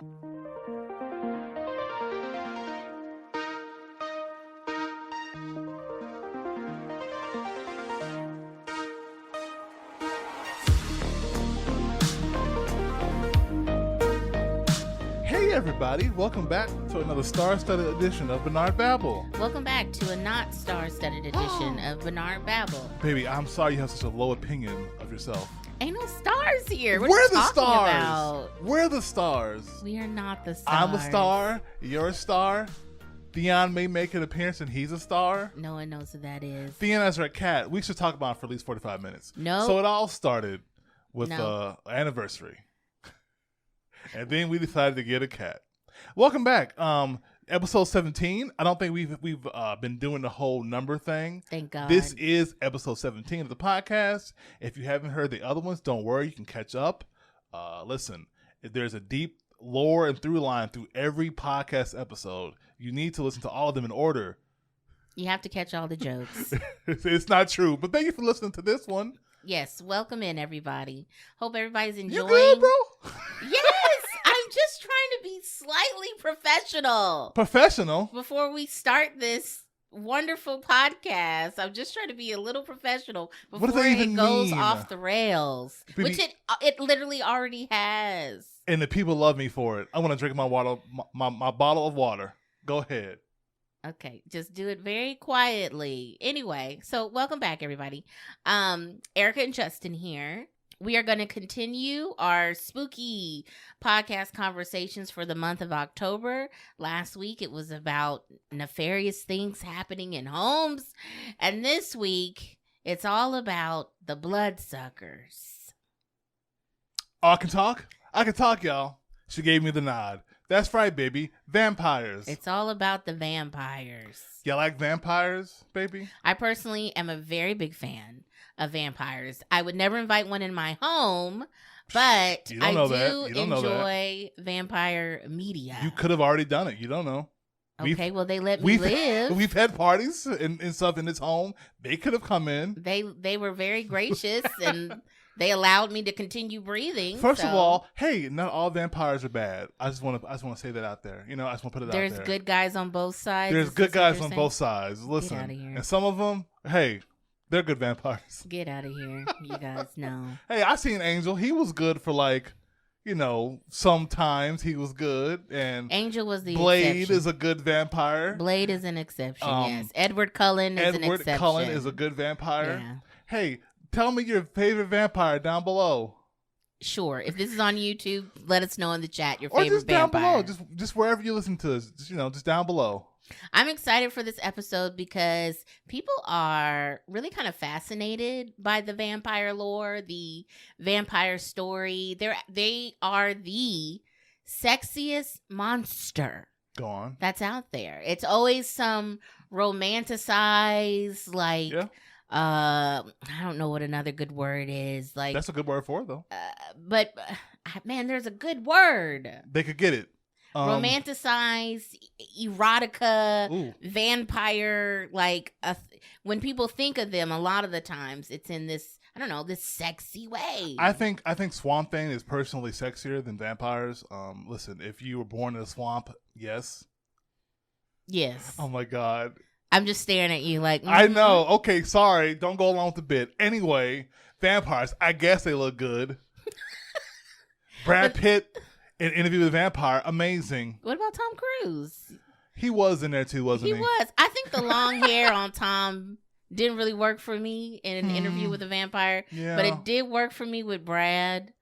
Hey everybody, welcome back to another star-studded edition of Barnard Babble. Welcome back to a not star-studded edition of Barnard Babble. Baby, I'm sorry you have such a low opinion of yourself. Ain't no stars here. We're the talking stars. about? We're the stars. We are not the stars. I'm a star. You're a star. Theon may make an appearance and he's a star. No one knows who that is. Theon as our cat. We should talk about it for at least 45 minutes. No. So it all started with anniversary. And then we decided to get a cat. Welcome back. Episode 17. I don't think we've been doing the whole number thing. Thank God. This is episode 17 of the podcast. If you haven't heard the other ones, don't worry. You can catch up. Listen, if there's a deep lore and through line through every podcast episode, you need to listen to all of them in order. You have to catch all the jokes. It's not true, but thank you for listening to this one. Yes, welcome in everybody. Hope everybody's enjoying. You good, bro? Yes, I'm just trying to be slightly professional. Professional? Before we start this wonderful podcast, I'm just trying to be a little professional before it goes off the rails, which it literally already has. And the people love me for it. I want to drink my water, my bottle of water. Go ahead. Okay, just do it very quietly. Anyway, so welcome back, everybody. Erica and Justin here. We are going to continue our spooky podcast conversations for the month of October. Last week, it was about nefarious things happening in homes. And this week, it's all about the bloodsuckers. Oh, I can talk? I can talk, y'all. She gave me the nod. That's right, baby. Vampires. It's all about the vampires. Y'all like vampires, baby? I personally am a very big fan of vampires. I would never invite one in my home, but I do enjoy vampire media. You could have already done it. You don't know. Okay, well, they let me live. We've had parties and stuff in this home. They could have come in. They were very gracious and they allowed me to continue breathing. First of all, hey, not all vampires are bad. I just want to say that out there. You know, I just want to put it out there. There's good guys on both sides. There's good guys on both sides. Listen, get out of here. And some of them, hey, they're good vampires. Get out of here. You guys know. Hey, I seen Angel. He was good for sometimes he was good. And Angel was the Blade exception. is a good vampire. Blade is an exception, yes. Edward Cullen is an exception. Edward Cullen is a good vampire. Yeah. Hey, tell me your favorite vampire down below. Sure. If this is on YouTube, let us know in the chat your or favorite just down vampire. below. Just wherever you listen to us. Just down below. I'm excited for this episode because people are really kind of fascinated by the vampire lore, the vampire story. They are the sexiest monster. Go on. That's out there. It's always some romanticized, I don't know what another good word is. That's a good word for it, though. But man, there's a good word. They could get it. Romanticized, erotica, Ooh. vampire. When people think of them, a lot of the times it's in this, I don't know, this sexy way. I think Swamp Thing is personally sexier than vampires. Listen, if you were born in a swamp, yes. Yes. Oh my God. I'm just staring at you like. I know. Okay, sorry. Don't go along with the bit. Anyway, vampires. I guess they look good. Brad Pitt in Interview with a Vampire, amazing. What about Tom Cruise? He was in there too, wasn't he? He was. I think the long hair on Tom didn't really work for me in an Interview with a Vampire. Yeah. But it did work for me with Brad.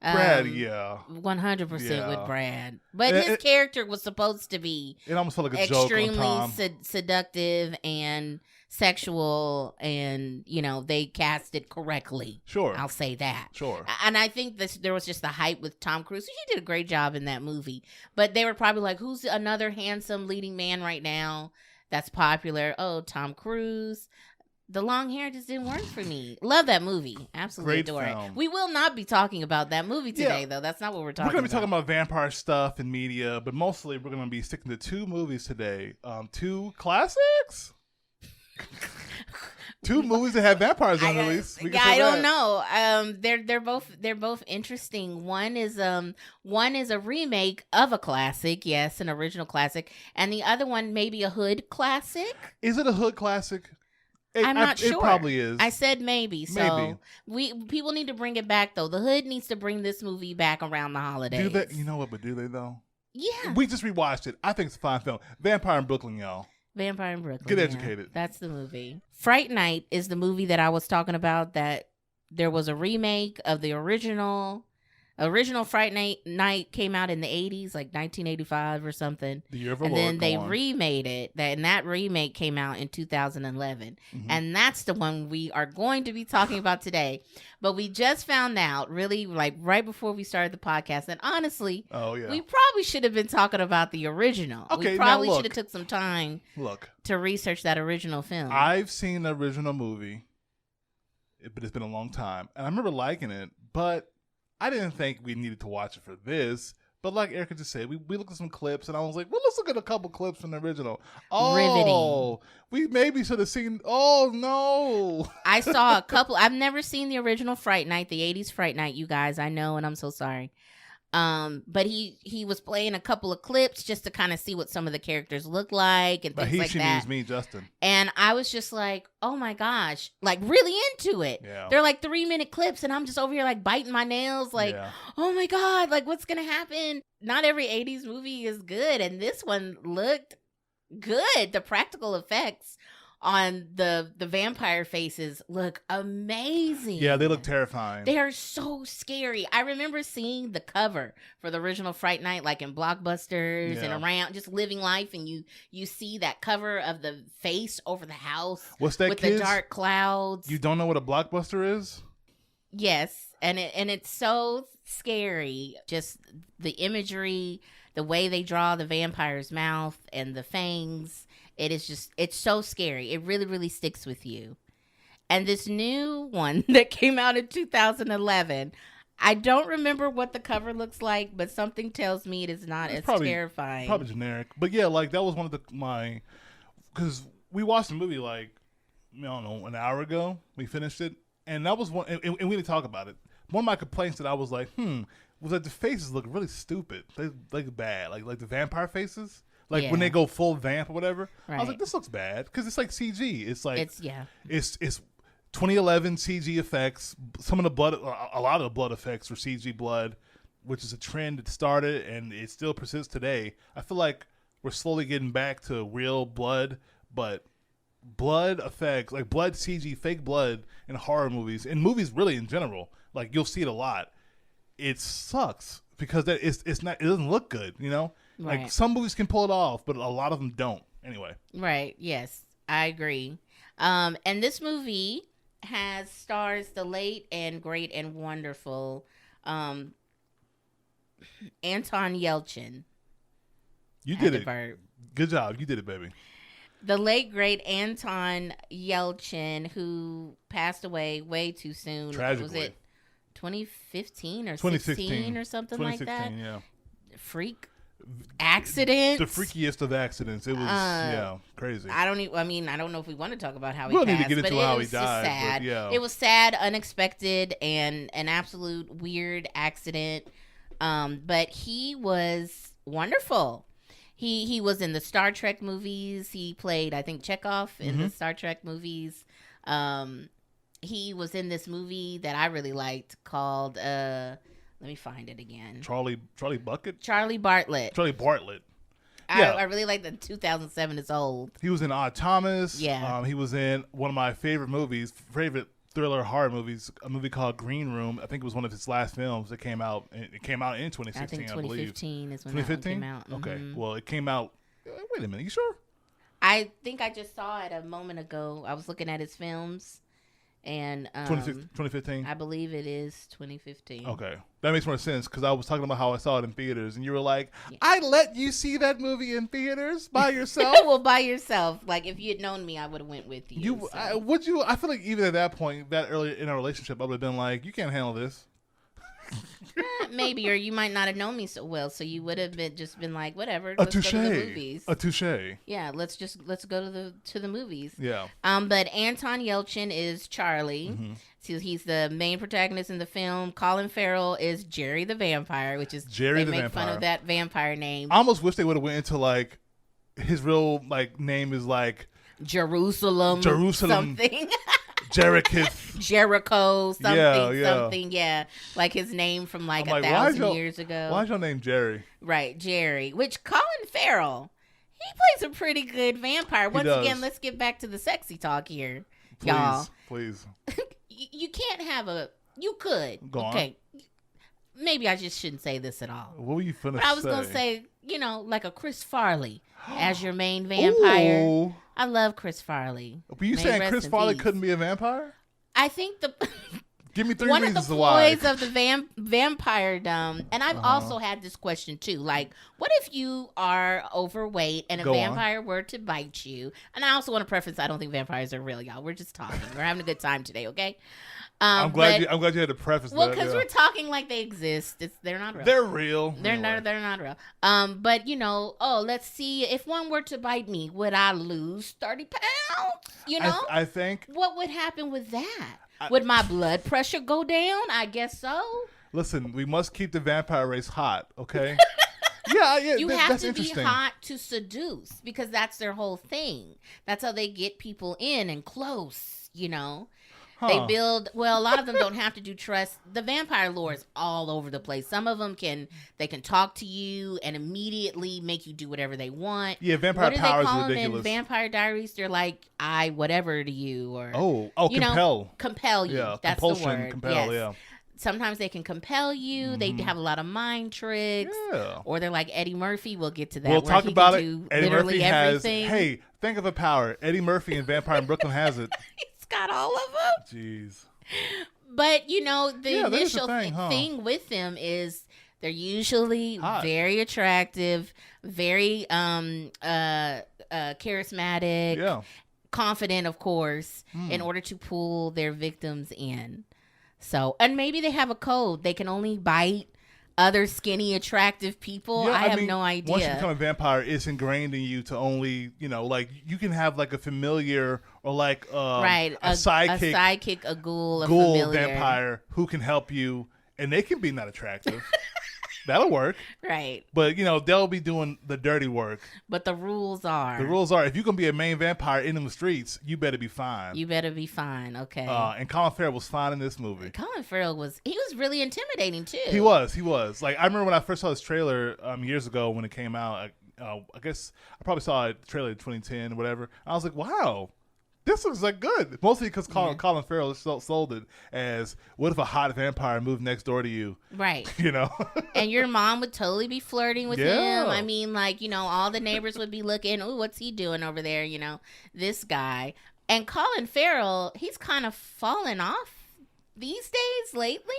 Yeah. 100% with Brad. But It- his character was supposed to be It almost felt like a joke on Tom. extremely seductive and sexual, and they cast it correctly. Sure. I'll say that. Sure. And I think there was just the hype with Tom Cruise. He did a great job in that movie. But they were probably like, who's another handsome leading man right now that's popular? Oh, Tom Cruise. The long hair just didn't work for me. Love that movie. Absolutely Great adore film. it. We will not be talking about that movie today, though. That's not what we're talking about. We're going to be talking about vampire stuff and media, but mostly we're going to be sticking to two movies today. Two classics? Two movies that have vampires on release. I don't know. They're both interesting. One is a remake of a classic, yes, an original classic, and the other one maybe a hood classic. Is it a hood classic? I'm not sure. It probably is. I said maybe. So people need to bring it back though. The hood needs to bring this movie back around the holidays. Do they? You know what? But do they though? Yeah. We just rewatched it. I think it's a fine film. Vampireinbrooklyn, y'all. Vampireinbrooklyn. Get educated. That's the movie. Fright Night is the movie that I was talking about. That there was a remake of the original Fright Night came out in the 80s, like 1985 or something. The year of our and Lord, then they remade it. And that remake came out in 2011. Mm-hmm. And that's the one we are going to be talking about today. But we just found out, really, like right before we started the podcast, and honestly, we probably should have been talking about the original. Okay, we probably should have took some time to research that original film. I've seen the original movie, but it's been a long time. And I remember liking it, but I didn't think we needed to watch it for this. But like Erica just said, we looked at some clips, and I was like, well, let's look at a couple clips from the original. Oh, riveting. We maybe should have seen, oh, no. I saw a couple. I've never seen the original Fright Night, the 80s Fright Night, you guys. I know, and I'm so sorry. But he was playing a couple of clips just to kind of see what some of the characters look like and things like that. She means me, Justin. And I was just like, oh my gosh, like really into it. Yeah. They're like 3-minute clips, and I'm just over here like biting my nails, like, oh my God, like what's gonna happen? Not every 80s movie is good, and this one looked good. The practical effects on the vampire faces look amazing. Yeah, they look terrifying. They are so scary. I remember seeing the cover for the original Fright Night, like in Blockbusters and around, just living life, and you see that cover of the face over the house. What's that, with kids? The dark clouds. You don't know what a Blockbuster is? Yes, and it's so scary. Just the imagery, the way they draw the vampire's mouth and the fangs. It's so scary. It really, really sticks with you. And this new one that came out in 2011, I don't remember what the cover looks like, but something tells me it is not as terrifying. Probably generic. But yeah, like that was one of because we watched the movie like, I don't know, an hour ago. We finished it. And that was one, and we didn't talk about it. One of my complaints that I was like, was that the faces look really stupid. They look bad. Like the vampire faces. Like when they go full vamp or whatever, I was like, this looks bad because it's like CG. It's like it's 2011 CG effects. Some of the blood, a lot of the blood effects were CG blood, which is a trend that started and it still persists today. I feel like we're slowly getting back to real blood, but blood effects, like blood CG, fake blood in horror movies, in movies really in general, like you'll see it a lot. It sucks because it doesn't look good, you know. Right. Like some movies can pull it off, but a lot of them don't. Anyway. Right. Yes, I agree. And this movie stars the late and great and wonderful Anton Yelchin. You did it. Good job. You did it, baby. The late great Anton Yelchin, who passed away way too soon. Tragically. Was it 2015 or 2016 or something like that? 2016, yeah. Freak accident. The freakiest of accidents. It was crazy. I don't know if we want to talk about how he passed. Need to get into how he died. Sad. But it was sad, unexpected, and an absolute weird accident. But he was wonderful. He was in the Star Trek movies. He played, I think, Chekhov in the Star Trek movies. He was in this movie that I really liked called let me find it again. Charlie Bucket? Charlie Bartlett. Charlie Bartlett. Yeah. I really like that 2007 is old. He was in Odd Thomas. Yeah. He was in one of my favorite thriller horror movies, a movie called Green Room. I think it was one of his last films that came out. It came out in 2016, I think 2015 is when 2015? that one came out. Okay. Well, it came out. Wait a minute. You sure? I think I just saw it a moment ago. I was looking at his films. And 2015? I believe it is 2015. Okay. That makes more sense because I was talking about how I saw it in theaters and you were like, I let you see that movie in theaters by yourself? Well, by yourself. Like, if you had known me, I would have went with you. I feel like even at that point, that early in our relationship, I would have been like, you can't handle this. Maybe, or you might not have known me so well, so you would have been like, whatever. Let's go to the movies. A touche. Yeah, let's go to the movies. Yeah. But Anton Yelchin is Charlie. Mm-hmm. So he's the main protagonist in the film. Colin Farrell is Jerry the vampire, which is Jerry they the make vampire. fun of that vampire name. I almost wish they would have went into like his real like name is like Jerusalem something. Jericho something, yeah. Like his name from like 1,000 years ago. Why is your name Jerry? Right, Jerry. Which Colin Farrell, he plays a pretty good vampire. Once again, let's get back to the sexy talk here, y'all. Please. You can't have you could. Go on. Okay. Maybe I just shouldn't say this at all. What were you finna say? I was going to say, like a Chris Farley as your main vampire. Ooh. I love Chris Farley. Were you saying Chris Farley couldn't be a vampire? I think Give me 3 one reasons of the why. ploys of the vampiredom, and I've also had this question too. Like, what if you are overweight and a vampire were to bite you? And I also want to preface, I don't think vampires are real, y'all. We're just talking. We're having a good time today, okay? I'm glad you had to preface that. Well, because we're talking like they exist. They're not real. They're real. They're not real. But let's see. If one were to bite me, would I lose 30 pounds? I think. What would happen with that? Would my blood pressure go down? I guess so. Listen, we must keep the vampire race hot, okay? Yeah. You have that's to be interesting. hot to seduce because that's their whole thing. That's how they get people in and close, They build, a lot of them don't have to do trust. The vampire lore is all over the place. Some of them can talk to you and immediately make you do whatever they want. Yeah, vampire power is ridiculous. In Vampire Diaries, they're like, I whatever to you. Or compel. Compel you. Yeah, that's compulsion, the word. compel, yes. yeah. Sometimes they can compel you. They have a lot of mind tricks. Yeah. Or they're like Eddie Murphy. We'll get to that. We'll talk about it. Eddie literally Murphy everything. hey, think of a power. Eddie Murphy in Vampire-in-Brooklyn has it. He's got all of them. Jeez. But, the initial thing with them is they're usually hot. Very attractive, very charismatic, confident, of course, in order to pull their victims in. So, and maybe they have a code. They can only bite other skinny, attractive people. Yeah, I have no idea. Once you become a vampire, it's ingrained in you to only, like you can have like a familiar or like a sidekick, a ghoul, a familiar vampire who can help you, and they can be not attractive. That'll work. Right. But, they'll be doing the dirty work. But the rules are. If you're going to be a main vampire in the streets, you better be fine. Okay. And Colin Farrell was fine in this movie. Colin Farrell was really intimidating, too. He was. Like, I remember when I first saw this trailer years ago when it came out. I guess I probably saw a trailer in 2010 or whatever. I was like, wow. This was like good, mostly because Colin Farrell sold it as, what if a hot vampire moved next door to you? Right. And your mom would totally be flirting with him. I mean, like, all the neighbors would be looking, ooh, what's he doing over there? This guy. And Colin Farrell, he's kind of fallen off these days lately.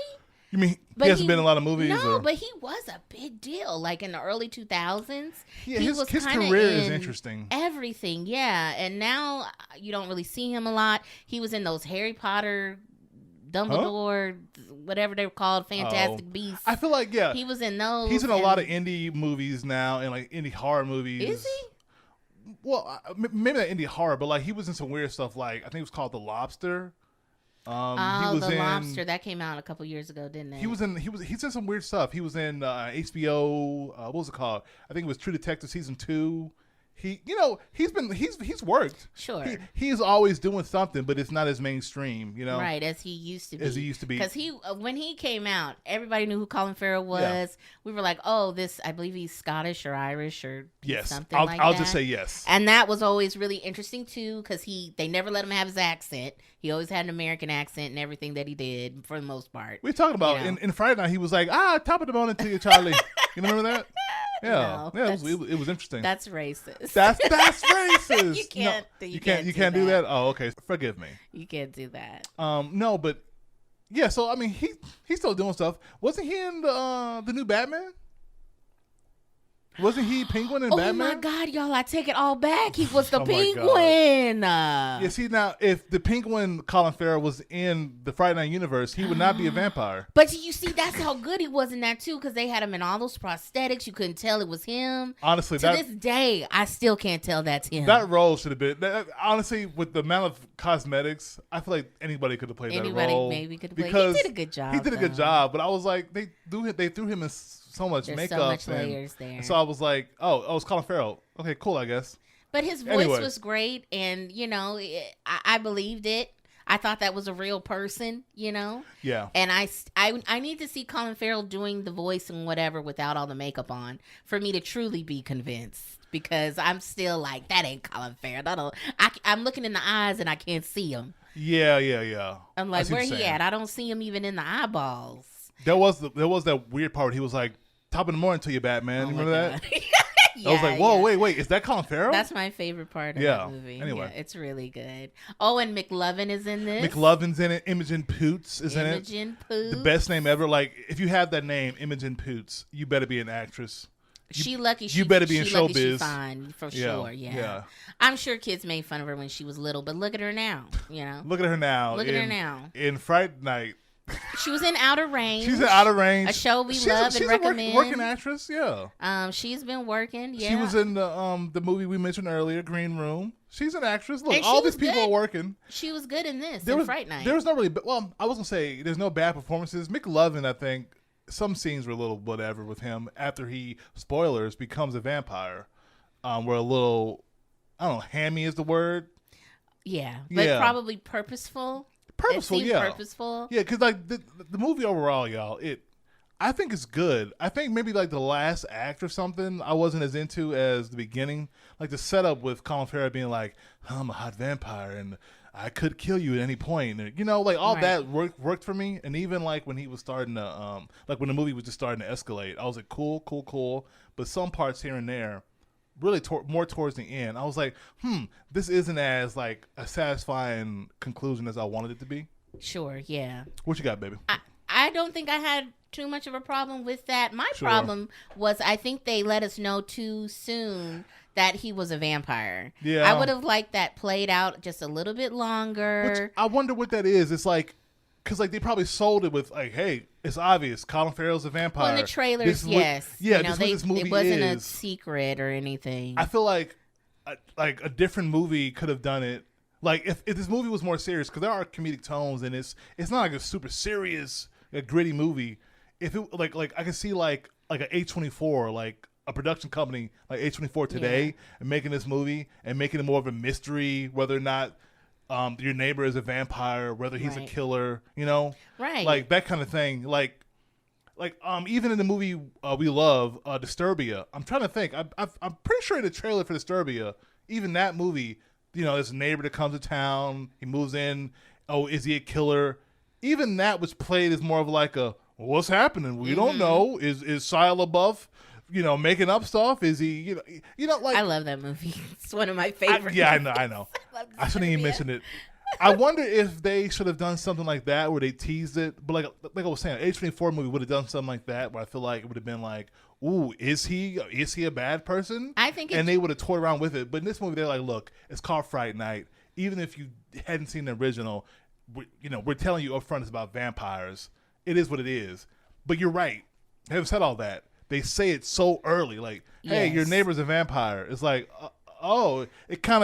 You mean he hasn't been in a lot of movies? No, but he was a big deal, like in the early 2000s. Yeah, his career is interesting. Everything, yeah. And now you don't really see him a lot. He was in those Harry Potter, Dumbledore, whatever they were called, Fantastic Beasts. I feel like, he was in those. He's in a lot of indie movies now and like indie horror movies. Is he? Well, maybe not indie horror, but like he was in some weird stuff. Like I think it was called The Lobster. He was The Lobster that came out a couple years ago, didn't it? He's in some weird stuff. He was in HBO. What was it called? I think it was True Detective season 2. He's worked. Sure. He's always doing something, but it's not as mainstream, Right, as he used to be. Because when he came out, everybody knew who Colin Farrell was. Yeah. We were like, oh, I believe he's Scottish or Irish or something like that. I'll just say yes. And that was always really interesting too, because they never let him have his accent. He always had an American accent in everything that he did, for the most part. We're talking about in Fright Night, he was like, top of the morning to you, Charlie. You remember that? Yeah, no, it was interesting. That's racist. That's racist. You can't do that. Oh, okay. Forgive me. You can't do that. No, but yeah. So I mean, he's still doing stuff. Wasn't he in the new Batman? Wasn't he Penguin in Batman? Oh my God, y'all! I take it all back. He was the Oh my Penguin. Yeah, see now, if the Penguin Colin Farrell was in the Fright Night universe, he would not be a vampire. But you see, that's how good he was in that too, because they had him in all those prosthetics. You couldn't tell it was him. Honestly, to this day, I still can't tell that's him. That role should have been. Honestly, with the amount of cosmetics, I feel like anybody could have played that role. Anybody maybe could have played. He did a good job. He did a good job, but I was like, they threw him in so much There's makeup, so much layers there. And so I was like, oh, it's Colin Farrell. Okay, cool, I guess. But his voice was great, and I believed it. I thought that was a real person, Yeah. And I need to see Colin Farrell doing the voice and whatever without all the makeup on for me to truly be convinced. Because I'm still like, that ain't Colin Farrell. I'm looking in the eyes and I can't see him. Yeah. I'm like, where he at? I don't see him even in the eyeballs. There was that weird part where he was like, top of the morning to you, Batman. You remember that? Yeah, I was like, whoa, wait, is that Colin Farrell? That's my favorite part of that movie. Anyway. Yeah, it's really good. Oh, and McLovin is in this. McLovin's in it. Imogen Poots is in it. Imogen Poots. The best name ever. Like, if you have that name, Imogen Poots, you better be an actress. You better be in showbiz. She's fine, for sure. Yeah. I'm sure kids made fun of her when she was little, but look at her now. Look at her now. Look at her now. In Fright Night. She was in Outer Range. She's in Outer Range. A show we love and recommend. She's a working actress, yeah. She's been working, yeah. She was in the movie we mentioned earlier, Green Room. She's an actress. Look, and all these people are working. She was good in this, in Fright Night. There was not really, well, I was going to say there's no bad performances. McLovin, I think, some scenes were a little whatever with him after he, spoilers, becomes a vampire. Were a little, I don't know, hammy is the word. Yeah, but probably purposeful. Purposeful, yeah. Purposeful. Yeah, because like the movie overall, y'all, I think it's good. I think maybe like the last act or something I wasn't as into as the beginning. Like the setup with Colin Farrell being like, I'm a hot vampire and I could kill you at any point. And, like all that worked for me. And even like when he was starting to, like when the movie was just starting to escalate, I was like, cool. But some parts here and there, really more towards the end, I was like, this isn't as like a satisfying conclusion as I wanted it to be. Sure, yeah. What you got, baby? I don't think I had too much of a problem with that. My problem was I think they let us know too soon that he was a vampire. Yeah. I would have liked that played out just a little bit longer. Which I wonder what that is. It's like, because like they probably sold it with like, hey, it's obvious Colin Farrell's a vampire. Well, in the trailers, yes. This movie it wasn't a secret or anything. I feel like a different movie could have done it. Like if this movie was more serious, because there are comedic tones and it's not like a super serious, gritty movie. If it like I can see like an A24, like a production company like A24 today, and making this movie and making it more of a mystery, whether or not your neighbor is a vampire, whether he's a killer, right? Like that kind of thing. Like even in the movie we love, Disturbia. I'm trying to think. I'm pretty sure in the trailer for Disturbia, even that movie, this neighbor that comes to town, he moves in. Oh, is he a killer? Even that was played as more of like a what's happening? We don't know. Is Shia LaBeouf, making up stuff? Is he, like I love that movie. It's one of my favorites. I know. I shouldn't even mention it. I wonder if they should have done something like that where they teased it. But like I was saying, H24 movie would have done something like that where I feel like it would have been like, ooh, is he a bad person? I think and they would have toyed around with it. But in this movie, they're like, look, it's called Fright Night. Even if you hadn't seen the original, we're telling you up front it's about vampires. It is what it is. But you're right. Having said all that, they say it so early, like, hey, your neighbor's a vampire. It's like, it kind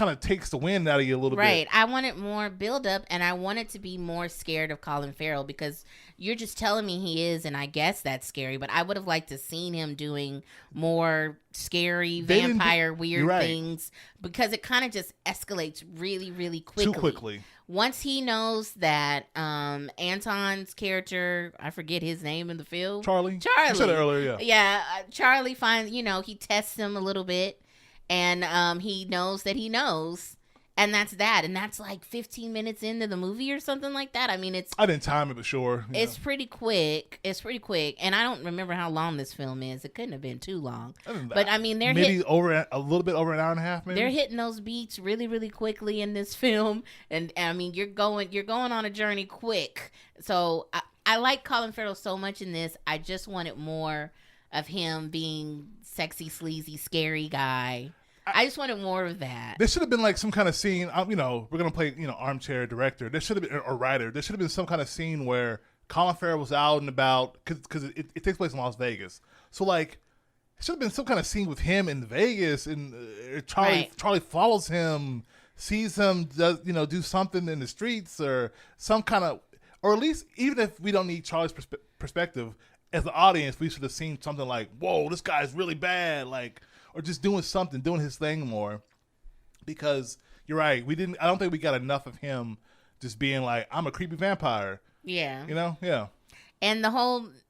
of takes the wind out of you a little bit. Right. I wanted more build up, and I wanted to be more scared of Colin Farrell because you're just telling me he is, and I guess that's scary, but I would have liked to seen him doing more scary vampire weird things because it kind of just escalates really, really quickly. Too quickly. Once he knows that Anton's character, I forget his name in the film. Charlie. You said it earlier, yeah. Yeah, Charlie finds, he tests him a little bit. And he knows that he knows. And that's that. And that's like 15 minutes into the movie or something like that. I mean, I didn't time it, but sure. It's pretty quick. And I don't remember how long this film is. It couldn't have been too long. But I mean, they're maybe a little bit over an hour and a half, maybe. They're hitting those beats really, really quickly in this film. And I mean, you're going on a journey quick. So I like Colin Farrell so much in this. I just wanted more of him being sexy, sleazy, scary guy. I just wanted more of that. There should have been like some kind of scene. We're gonna play armchair director. There should have been or writer. There should have been some kind of scene where Colin Farrell was out and about because it takes place in Las Vegas. So like, it should have been some kind of scene with him in Vegas and Charlie follows him, sees him, does do something in the streets or some kind of, or at least even if we don't need Charlie's perspective as the audience, we should have seen something like, whoa, this guy's really bad, like. Or just doing his thing more, because you're right. I don't think we got enough of him just being like, I'm a creepy vampire. Yeah. Yeah. And the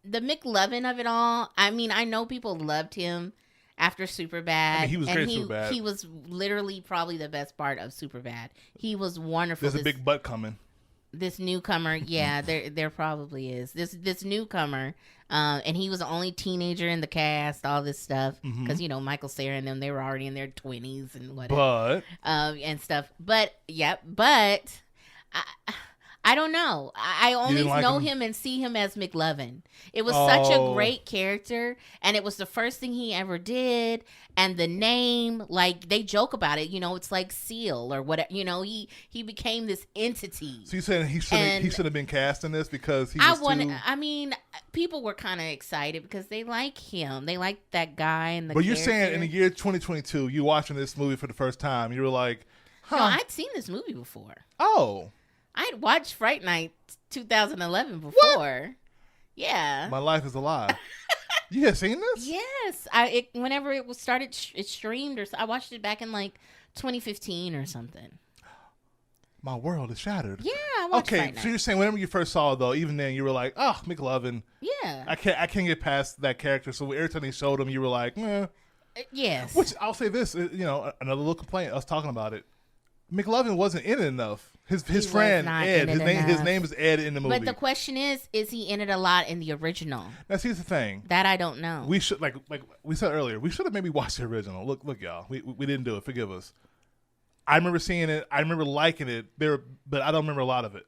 McLovin of it all. I mean, I know people loved him after Superbad. He was great in Superbad. He was literally probably the best part of Superbad. He was wonderful. There's a big butt coming. This newcomer, yeah, there probably is. This newcomer, and he was the only teenager in the cast, all this stuff. Because, Michael Cera and them, they were already in their 20s and whatever. And stuff. But I don't know. I only know him and see him as McLovin. It was such a great character, and it was the first thing he ever did. And the name, like, they joke about it. It's like Seal or whatever. He became this entity. So you saying he should have been cast in this because he was I mean, people were kind of excited because they like him. They like that guy and the. But you're saying in the year 2022, you watching this movie for the first time, you were like, huh? No, I'd seen this movie before. Oh. I'd watched Fright Night 2011 before. What? Yeah. My life is a lie. You had seen this? Yes. Whenever it streamed, or I watched it back in like 2015 or something. My world is shattered. Yeah, I watched Fright Night. So you're saying whenever you first saw it, though, even then you were like, oh, McLovin. Yeah. I can't get past that character. So every time they showed him, you were like, eh. Yes. Which I'll say this, another little complaint. I was talking about it. McLovin wasn't in it enough. His friend Ed. His name is Ed in the movie. But the question is he in it a lot in the original? Now, here's the thing. That I don't know. We should like we said earlier. We should have maybe watched the original. Look, y'all. We didn't do it. Forgive us. I remember seeing it. I remember liking it. But I don't remember a lot of it.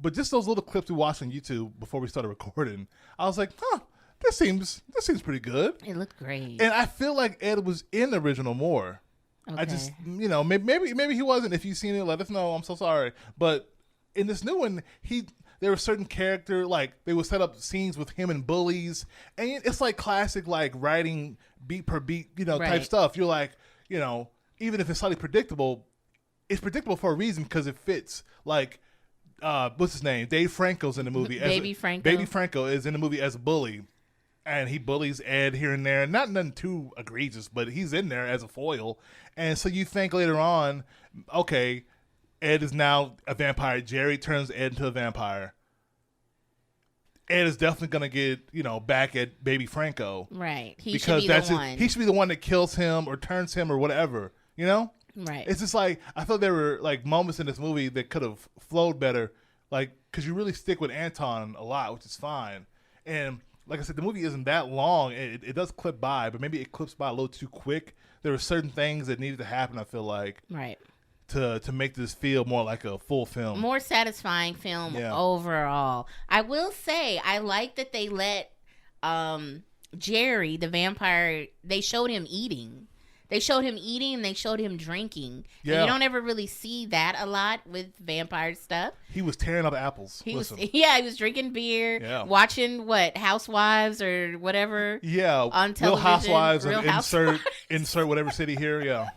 But just those little clips we watched on YouTube before we started recording, I was like, huh, this seems pretty good. It looked great. And I feel like Ed was in the original more. Okay. I just, maybe he wasn't. If you've seen it, let us know. I'm so sorry. But in this new one, there was certain character, like they would set up scenes with him and bullies, and it's like classic, like writing beat per beat, type stuff. You're like, even if it's slightly predictable, it's predictable for a reason because it fits. Like, what's his name? Dave Franco's in the movie. Baby Franco. Baby Franco is in the movie as a bully. And he bullies Ed here and there. Not nothing too egregious, but he's in there as a foil. And so you think later on, okay, Ed is now a vampire. Jerry turns Ed into a vampire. Ed is definitely going to get, back at Baby Franco. Right. He should be the one. He should be the one that kills him or turns him or whatever, Right. It's just like, I thought there were like moments in this movie that could have flowed better. Like, because you really stick with Anton a lot, which is fine. And like I said, the movie isn't that long. It does clip by, but maybe it clips by a little too quick. There were certain things that needed to happen, I feel like. Right. To make this feel more like a full film. More satisfying film overall. I will say, I like that they let Jerry, the vampire, they showed him eating. They showed him eating and they showed him drinking. Yeah. And you don't ever really see that a lot with vampire stuff. He was tearing up apples. He was drinking beer, watching Housewives or whatever. Yeah, on television. Real Housewives. Insert whatever city here. Yeah.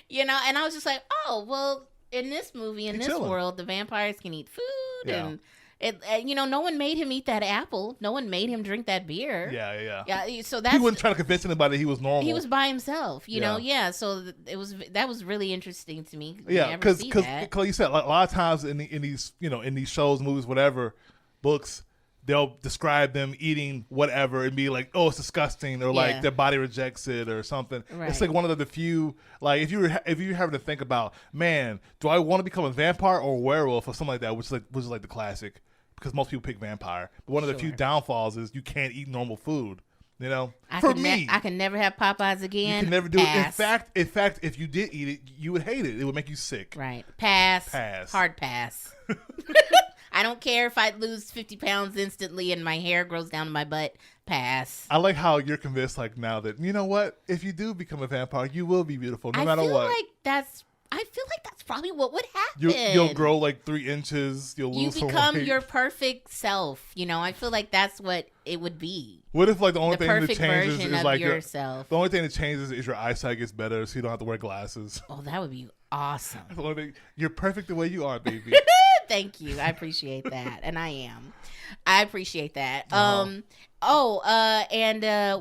And I was just like, oh well, in this movie, in this world, the vampires can eat food and. No one made him eat that apple. No one made him drink that beer. Yeah. So he wasn't trying to convince anybody he was normal. He was by himself, you know. Yeah. So that was really interesting to me. Yeah, because you said a lot of times in these shows, movies, whatever, books, they'll describe them eating whatever and be like, oh, it's disgusting, or like their body rejects it or something. Right. It's like one of the few, like if you're having to think about, man, do I want to become a vampire or a werewolf or something like that, which is like the classic. Because most people pick vampire. But one of the few downfalls is you can't eat normal food. I can never have Popeyes again. You can never do it. In fact, if you did eat it, you would hate it. It would make you sick. Right. Pass. Hard pass. I don't care if I lose 50 pounds instantly and my hair grows down to my butt. pass. I like how you're convinced, like, now that, you know what? If you do become a vampire, you will be beautiful no matter what. I feel like that's probably what would happen. You'll grow like 3 inches. You'll lose some weight. You become your perfect self. You know, I feel like that's what it would be. What if like the only thing that changes is like yourself? The only thing that changes is your eyesight gets better, so you don't have to wear glasses. Oh, that would be awesome. You're perfect the way you are, baby. Thank you. I appreciate that, and I am. I appreciate that. And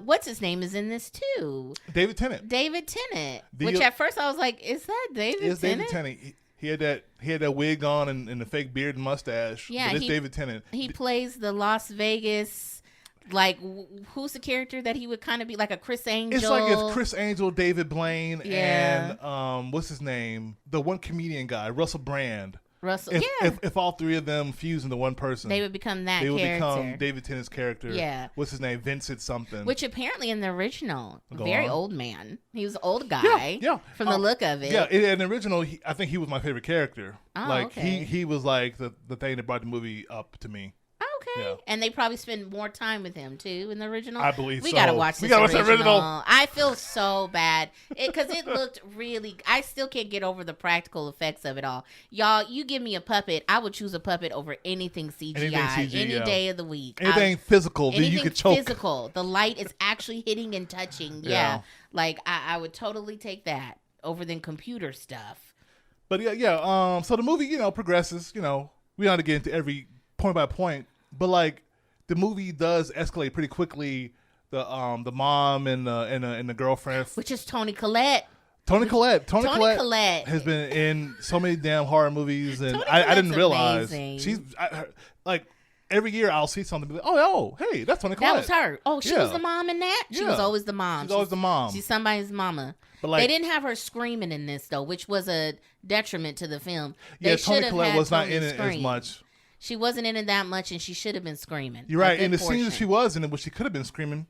what's his name is in this too? David Tennant. Which at first I was like, is that David Tennant? It's David Tennant. He had that wig on and the fake beard and mustache. Yeah, but it's David Tennant. He plays the Las Vegas, like, who's the character that he would kind of be like a Chris Angel? It's like if Chris Angel, David Blaine, and what's his name? The one comedian guy, Russell Brand. If all 3 of them fuse into one person, they would become that they would character. become David Tennant's character. Yeah. What's his name? Vincent something. Which apparently in the original, old man. He was an old guy. Yeah. From the look of it. Yeah. In the original, I think he was my favorite character. Oh, okay. He was like the thing that brought the movie up to me. Okay. Yeah. And they probably spend more time with him too in the original. I believe we gotta watch this original. I feel so bad because it looked really. I still can't get over the practical effects of it all. Y'all, you give me a puppet, I would choose a puppet over anything CGI any day of the week. Anything physical that you could choke. Physical. The light is actually hitting and touching. Yeah. Like I would totally take that over than computer stuff. But yeah. So the movie, progresses. We don't have to get into every point by point. But like the movie does escalate pretty quickly. The mom and the girlfriend, which is Toni Collette. Toni Collette has been in so many damn horror movies, and I didn't realize she's like every year I'll see something. Like, oh, hey, that's Toni Collette. That was her. Oh, she was the mom in that. She was always the mom. She's always the mom. She's somebody's mama. But like, they didn't have her screaming in this though, which was a detriment to the film. Toni Collette was not in it as much. She wasn't in it that much, and she should have been screaming. You're right. In the scenes that she was in it, she could have been screaming.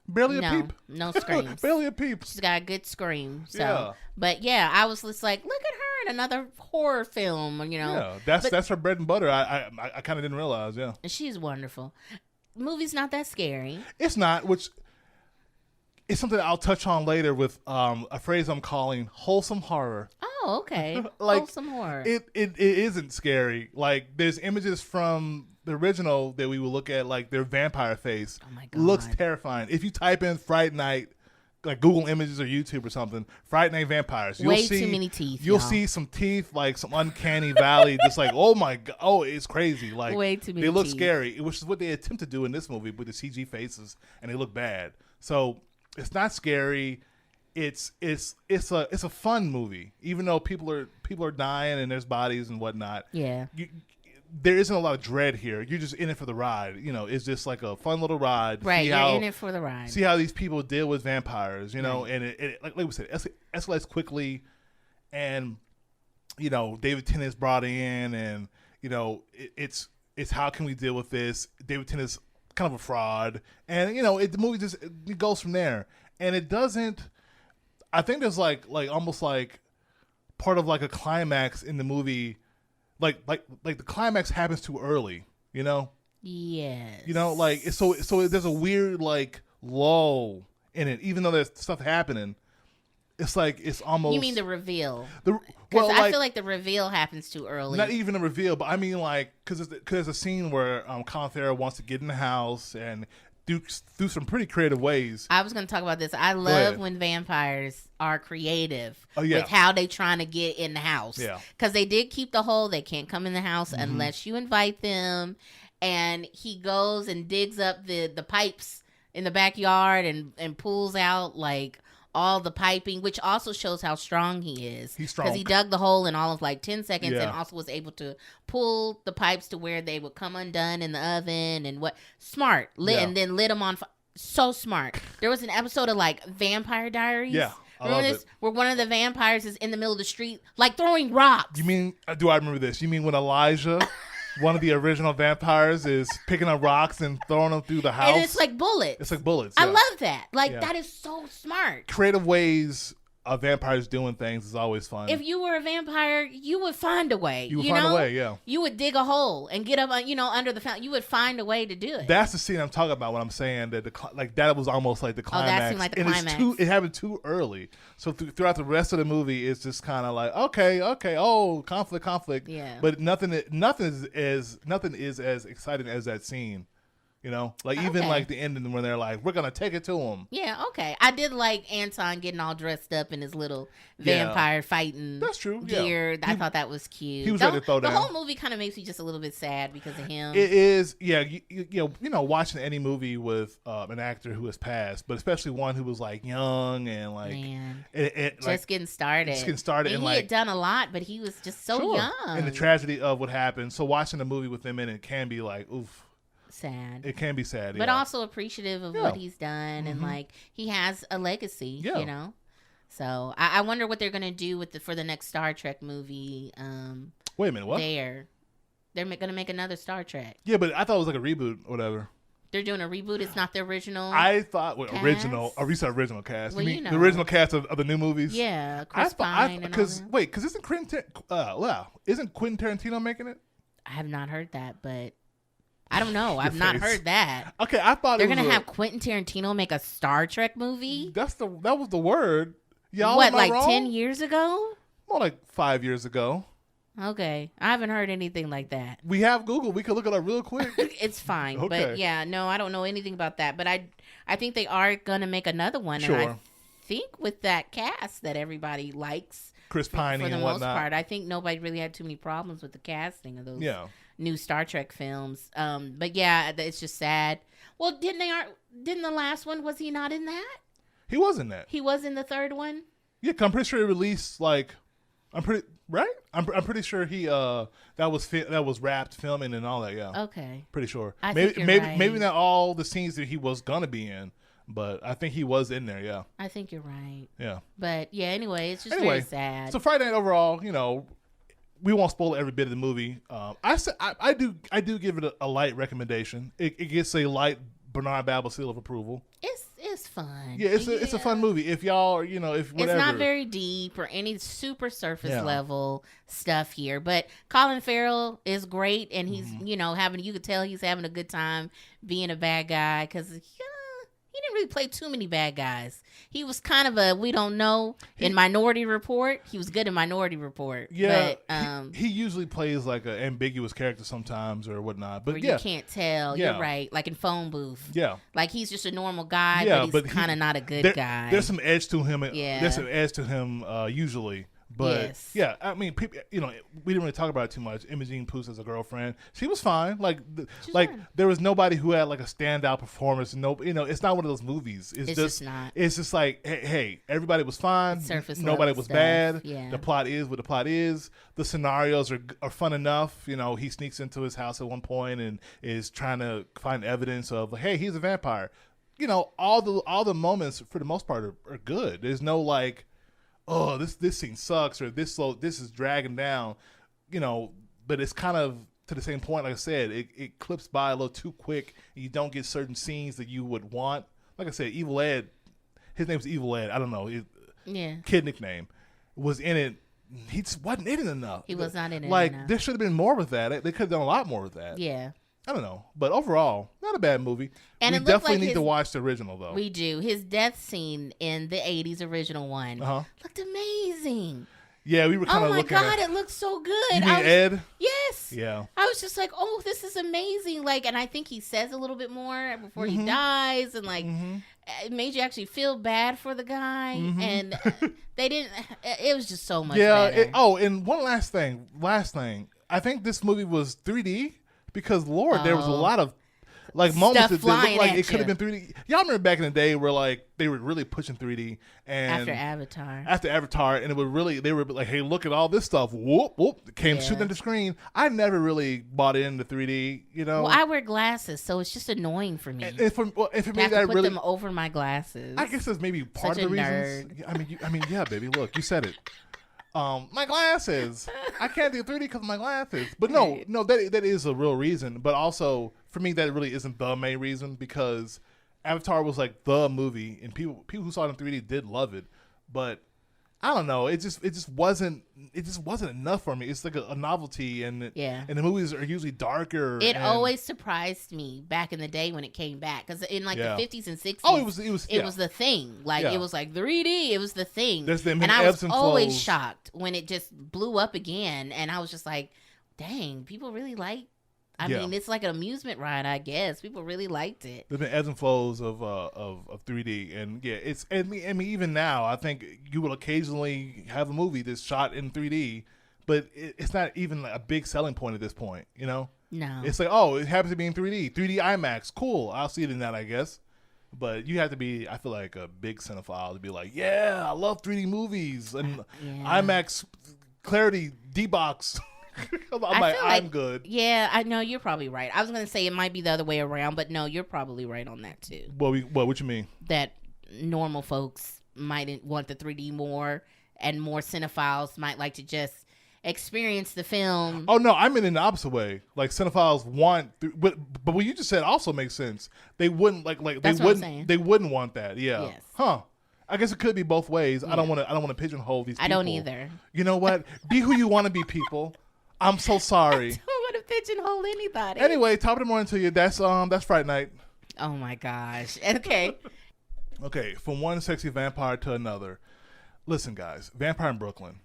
Barely a peep. No screams. Barely a peep. She's got a good scream. So, but yeah, I was just like, look at her in another horror film. Yeah, that's her bread and butter. I kind of didn't realize. Yeah, and she's wonderful. Movie's not that scary. It's not. Which is something I'll touch on later with a phrase I'm calling wholesome horror. Oh, okay. Wholesome horror. It isn't scary. Like there's images from the original that we will look at, like their vampire face. Oh my God. Looks terrifying. If you type in Fright Night, like Google Images or YouTube or something, Fright Night vampires. You'll see too many teeth. You'll see some teeth, like some uncanny valley. Just like, oh my God, oh, it's crazy. Like way too many. They look teeth. scary, which is what they attempt to do in this movie with the CG faces, and they look bad. So it's not scary. It's a fun movie, even though people are dying and there's bodies and whatnot. Yeah. There isn't a lot of dread here. You're just in it for the ride. It's just like a fun little ride. Right, you're in it for the ride. See how these people deal with vampires, and it like we said, escalates quickly, and David Tennant's brought in, and it's how can we deal with this? David Tennant's kind of a fraud, and the movie just it goes from there, and it doesn't. I think there's like almost like part of like a climax in the movie. Like the climax happens too early, Yes. So there's a weird like lull in it, even though there's stuff happening. It's like it's almost. You mean the reveal? I feel like the reveal happens too early. Not even a reveal, but I mean like because there's a scene where Colin Farrell wants to get in the house and do some pretty creative ways. I was going to talk about this. I love when vampires are creative with how they trying to get in the house. Yeah. Because they did keep the whole, they can't come in the house unless you invite them. And he goes and digs up the pipes in the backyard and pulls out like all the piping, which also shows how strong he is. He's strong. Because he dug the hole in all of like 10 seconds and also was able to pull the pipes to where they would come undone in the oven and smart. And then lit them on fire. So smart. There was an episode of like Vampire Diaries. Yeah. Remember this? Where one of the vampires is in the middle of the street, like throwing rocks. You mean, do I remember this? You mean when Elijah, one of the original vampires, is picking up rocks and throwing them through the house? And it's like bullets. It's like bullets. I love that. Like, that is so smart. Creative ways a vampire's doing things is always fun. If you were a vampire, you would find a way. You would find a way, yeah. You would dig a hole and get up, under the fountain. You would find a way to do it. That's the scene I'm talking about when I'm saying that that was almost like the climax. Oh, that seemed like the climax. It happened too early. So throughout the rest of the movie, it's just kind of like, okay, oh, conflict. Yeah. But nothing is as exciting as that scene. Even like the ending when they're like, we're going to take it to him. Yeah, okay. I did like Anton getting all dressed up in his little vampire fighting That's true. gear. Yeah. I thought that was cute. He was ready to throw down. The whole movie kind of makes me just a little bit sad because of him. It is, yeah. Watching any movie with an actor who has passed, but especially one who was like young and like just getting started. And he had done a lot, but he was just so young. And the tragedy of what happened. So watching the movie with him in it can be like, oof. Sad. It can be sad, but also appreciative of what he's done, and like he has a legacy, So I wonder what they're gonna do for the next Star Trek movie. Wait a minute, what? They're gonna make another Star Trek. Yeah, but I thought it was like a reboot or whatever. They're doing a reboot. It's not the original. I thought original. We said original cast. Well, you mean the original cast of the new movies? Yeah, Chris Pine and all that. Because isn't Quentin Tarantino making it? I have not heard that, but. I don't know. I've not heard that. Okay, I thought they're gonna have Quentin Tarantino make a Star Trek movie. That was the word. Y'all, what, like wrong? 10 years ago? More like 5 years ago. Okay, I haven't heard anything like that. We have Google. We can look it up real quick. It's fine, but yeah, no, I don't know anything about that. But I think they are gonna make another one, sure. And I think with that cast that everybody likes, Chris Pine for the and most whatnot. part, I think nobody really had too many problems with the casting of those. Yeah. New Star Trek films. But yeah, it's just sad. Well, didn't the last one, was he not in that? He was in that. He was in the third one? Yeah, I'm pretty sure he released I'm pretty sure he that was wrapped filming and all that, yeah. Okay. Pretty sure. Maybe not all the scenes that he was gonna be in, but I think he was in there, yeah. I think you're right. Yeah. But yeah, anyway, it's just very sad. So Fright Night overall, we won't spoil every bit of the movie. I do give it a light recommendation. It gets a light Barnard Babble seal of approval. It's fun. Yeah, it's a fun movie. If y'all, if whatever. It's not very deep or any super surface level stuff here, but Colin Farrell is great, and he's you could tell he's having a good time being a bad guy because he didn't really play too many bad guys. He was kind of we don't know in Minority Report. He was good in Minority Report. Yeah, but, he usually plays like an ambiguous character sometimes or whatnot. But you can't tell. Yeah. You're right. Like in Phone Booth. Yeah. Like he's just a normal guy, but he's kind of not a good guy. There's some edge to him. Yeah. There's some edge to him usually. But yeah, I mean, people, we didn't really talk about it too much. Imogene Poos as a girlfriend, she was fine. There was nobody who had like a standout performance. No, it's not one of those movies. It's just not. It's just like, hey, everybody was fine. Surface nobody was stuff. bad. Yeah. The plot is what the plot is. The scenarios are fun enough. He sneaks into his house at one point and is trying to find evidence of, hey, he's a vampire. All the moments for the most part are good. There's no like, oh, this scene sucks, or this is dragging down, but it's kind of to the same point. Like I said, it clips by a little too quick, and you don't get certain scenes that you would want. Like I said, Evil Ed, his name's Evil Ed. I don't know, kid nickname, was in it. He just wasn't in it enough. He was not in it enough. There should have been more with that. They could have done a lot more with that. Yeah. I don't know, but overall, not a bad movie. And we definitely need to watch the original, though. We do. His death scene in the 80s original one looked amazing. Yeah, we were kind of looking at it. Oh, my God, it looked so good. You mean Ed? Yes. Yeah. I was just like, oh, this is amazing. And I think he says a little bit more before he dies. And, it made you actually feel bad for the guy. And they didn't. It was just so much better. And one last thing. I think this movie was 3D. Because there was a lot of moments that looked like it could have been 3D. Y'all remember back in the day where they were really pushing 3D and after Avatar, and they were like, hey, look at all this stuff. Whoop whoop, came shooting at the screen. I never really bought into 3D. Well, I wear glasses, so it's just annoying for me. And for me, I have to put them over my glasses. I guess that's maybe part of the reason. I mean, yeah, baby, look, you said it. My glasses. I can't do 3D because of my glasses. But no, that is a real reason. But also, for me, that really isn't the main reason because Avatar was like the movie, and people who saw it in 3D did love it. But I don't know. It just wasn't enough for me. It's like a novelty, and the movies are usually darker. It always surprised me back in the day when it came back, because in like the 50s and 60s, it was the thing. Like it was like 3D. It was the thing. And I was always shocked when it just blew up again, and I was just like, dang, people really like. I mean, it's like an amusement ride, I guess. People really liked it. There's been ebbs and flows of 3D, and it's I mean even now, I think you will occasionally have a movie that's shot in 3D, but it's not even like a big selling point at this point, you know? No, it's like, oh, it happens to be in 3D IMAX, cool. I'll see it in that, I guess. But you have to be, I feel like, a big cinephile to be like, yeah, I love 3D movies and IMAX clarity D-box. I'm good. Yeah, I know you're probably right. I was going to say it might be the other way around, but no, you're probably right on that too. What you mean? That normal folks might want the 3D more, and more cinephiles might like to just experience the film. Oh no, I mean in the opposite way. Like cinephiles want, but what you just said also makes sense. They wouldn't they wouldn't want that. Yeah. Yes. Huh. I guess it could be both ways. Yeah. I don't want to pigeonhole these people. I don't either. You know what? Be who you want to be, people. I'm so sorry. I don't want to pigeonhole anybody. Anyway, top of the morning to you. That's Fright Night. Oh my gosh. Okay. Okay, from one sexy vampire to another. Listen, guys, Vampire-in-Brooklyn,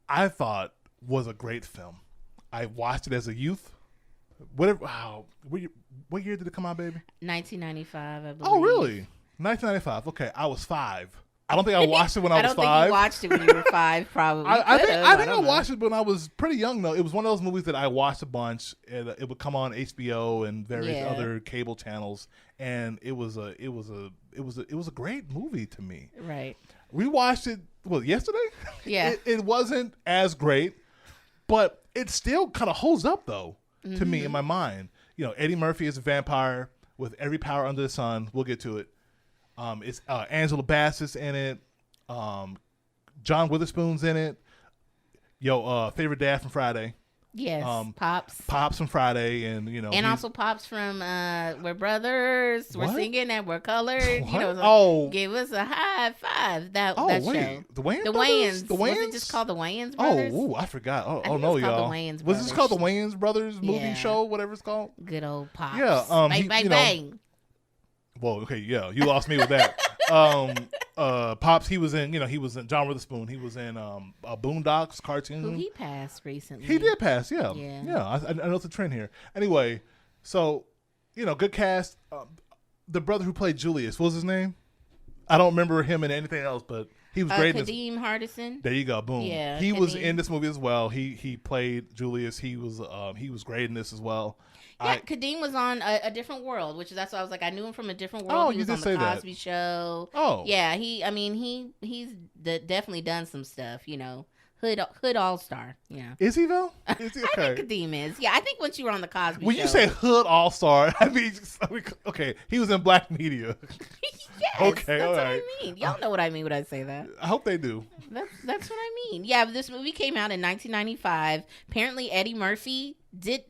I thought was a great film. I watched it as a youth. What year did it come out, baby? 1995, I believe. Oh, really? 1995. Okay, I was 5. I don't think I watched it when I was 5. I don't think you watched it when you were 5, probably. I think I watched it when I was pretty young, though. It was one of those movies that I watched a bunch. And it would come on HBO and various other cable channels, and it was a great movie to me. Right. We watched it yesterday. Yeah. It wasn't as great, but it still kind of holds up though to me in my mind. You know, Eddie Murphy is a vampire with every power under the sun. We'll get to it. It's Angela Bassett's in it. John Witherspoon's in it. Favorite dad from Friday. Yes, Pops from Friday, and and also Pops from We're Brothers. We're singing and we're colored. What? Give us a high five. That show. The Wayans. Was it just called the Wayans Brothers? Oh, I forgot. Oh no, y'all. Was this called the Wayans Brothers movie show? Whatever it's called. Good old Pops. Yeah. Bang bang. Well, okay, yeah, you lost me with that. Pops, he was in John Witherspoon. He was in Boondocks cartoon. Who he passed recently. He did pass, yeah. I know it's a trend here. Anyway, so good cast. The brother who played Julius, what was his name? I don't remember him in anything else, but he was great. Kadeem Hardison. There you go, boom. Yeah, he was in this movie as well. He played Julius. He was great in this as well. Yeah, Kadeem was on a different world, that's why I was like, I knew him from a different world. Oh, he was on the Cosby Show. Oh, yeah. He's definitely done some stuff. Hood all-star. Yeah. Is he though? Is he okay? I think Kadeem is. Yeah, I think once you were on the Cosby Show. When you say hood all-star, I mean, okay, he was in Black Media. Yes, okay, that's all what right. I mean. Y'all know what I mean when I say that. I hope they do. That's what I mean. Yeah, this movie came out in 1995. Apparently, Eddie Murphy did.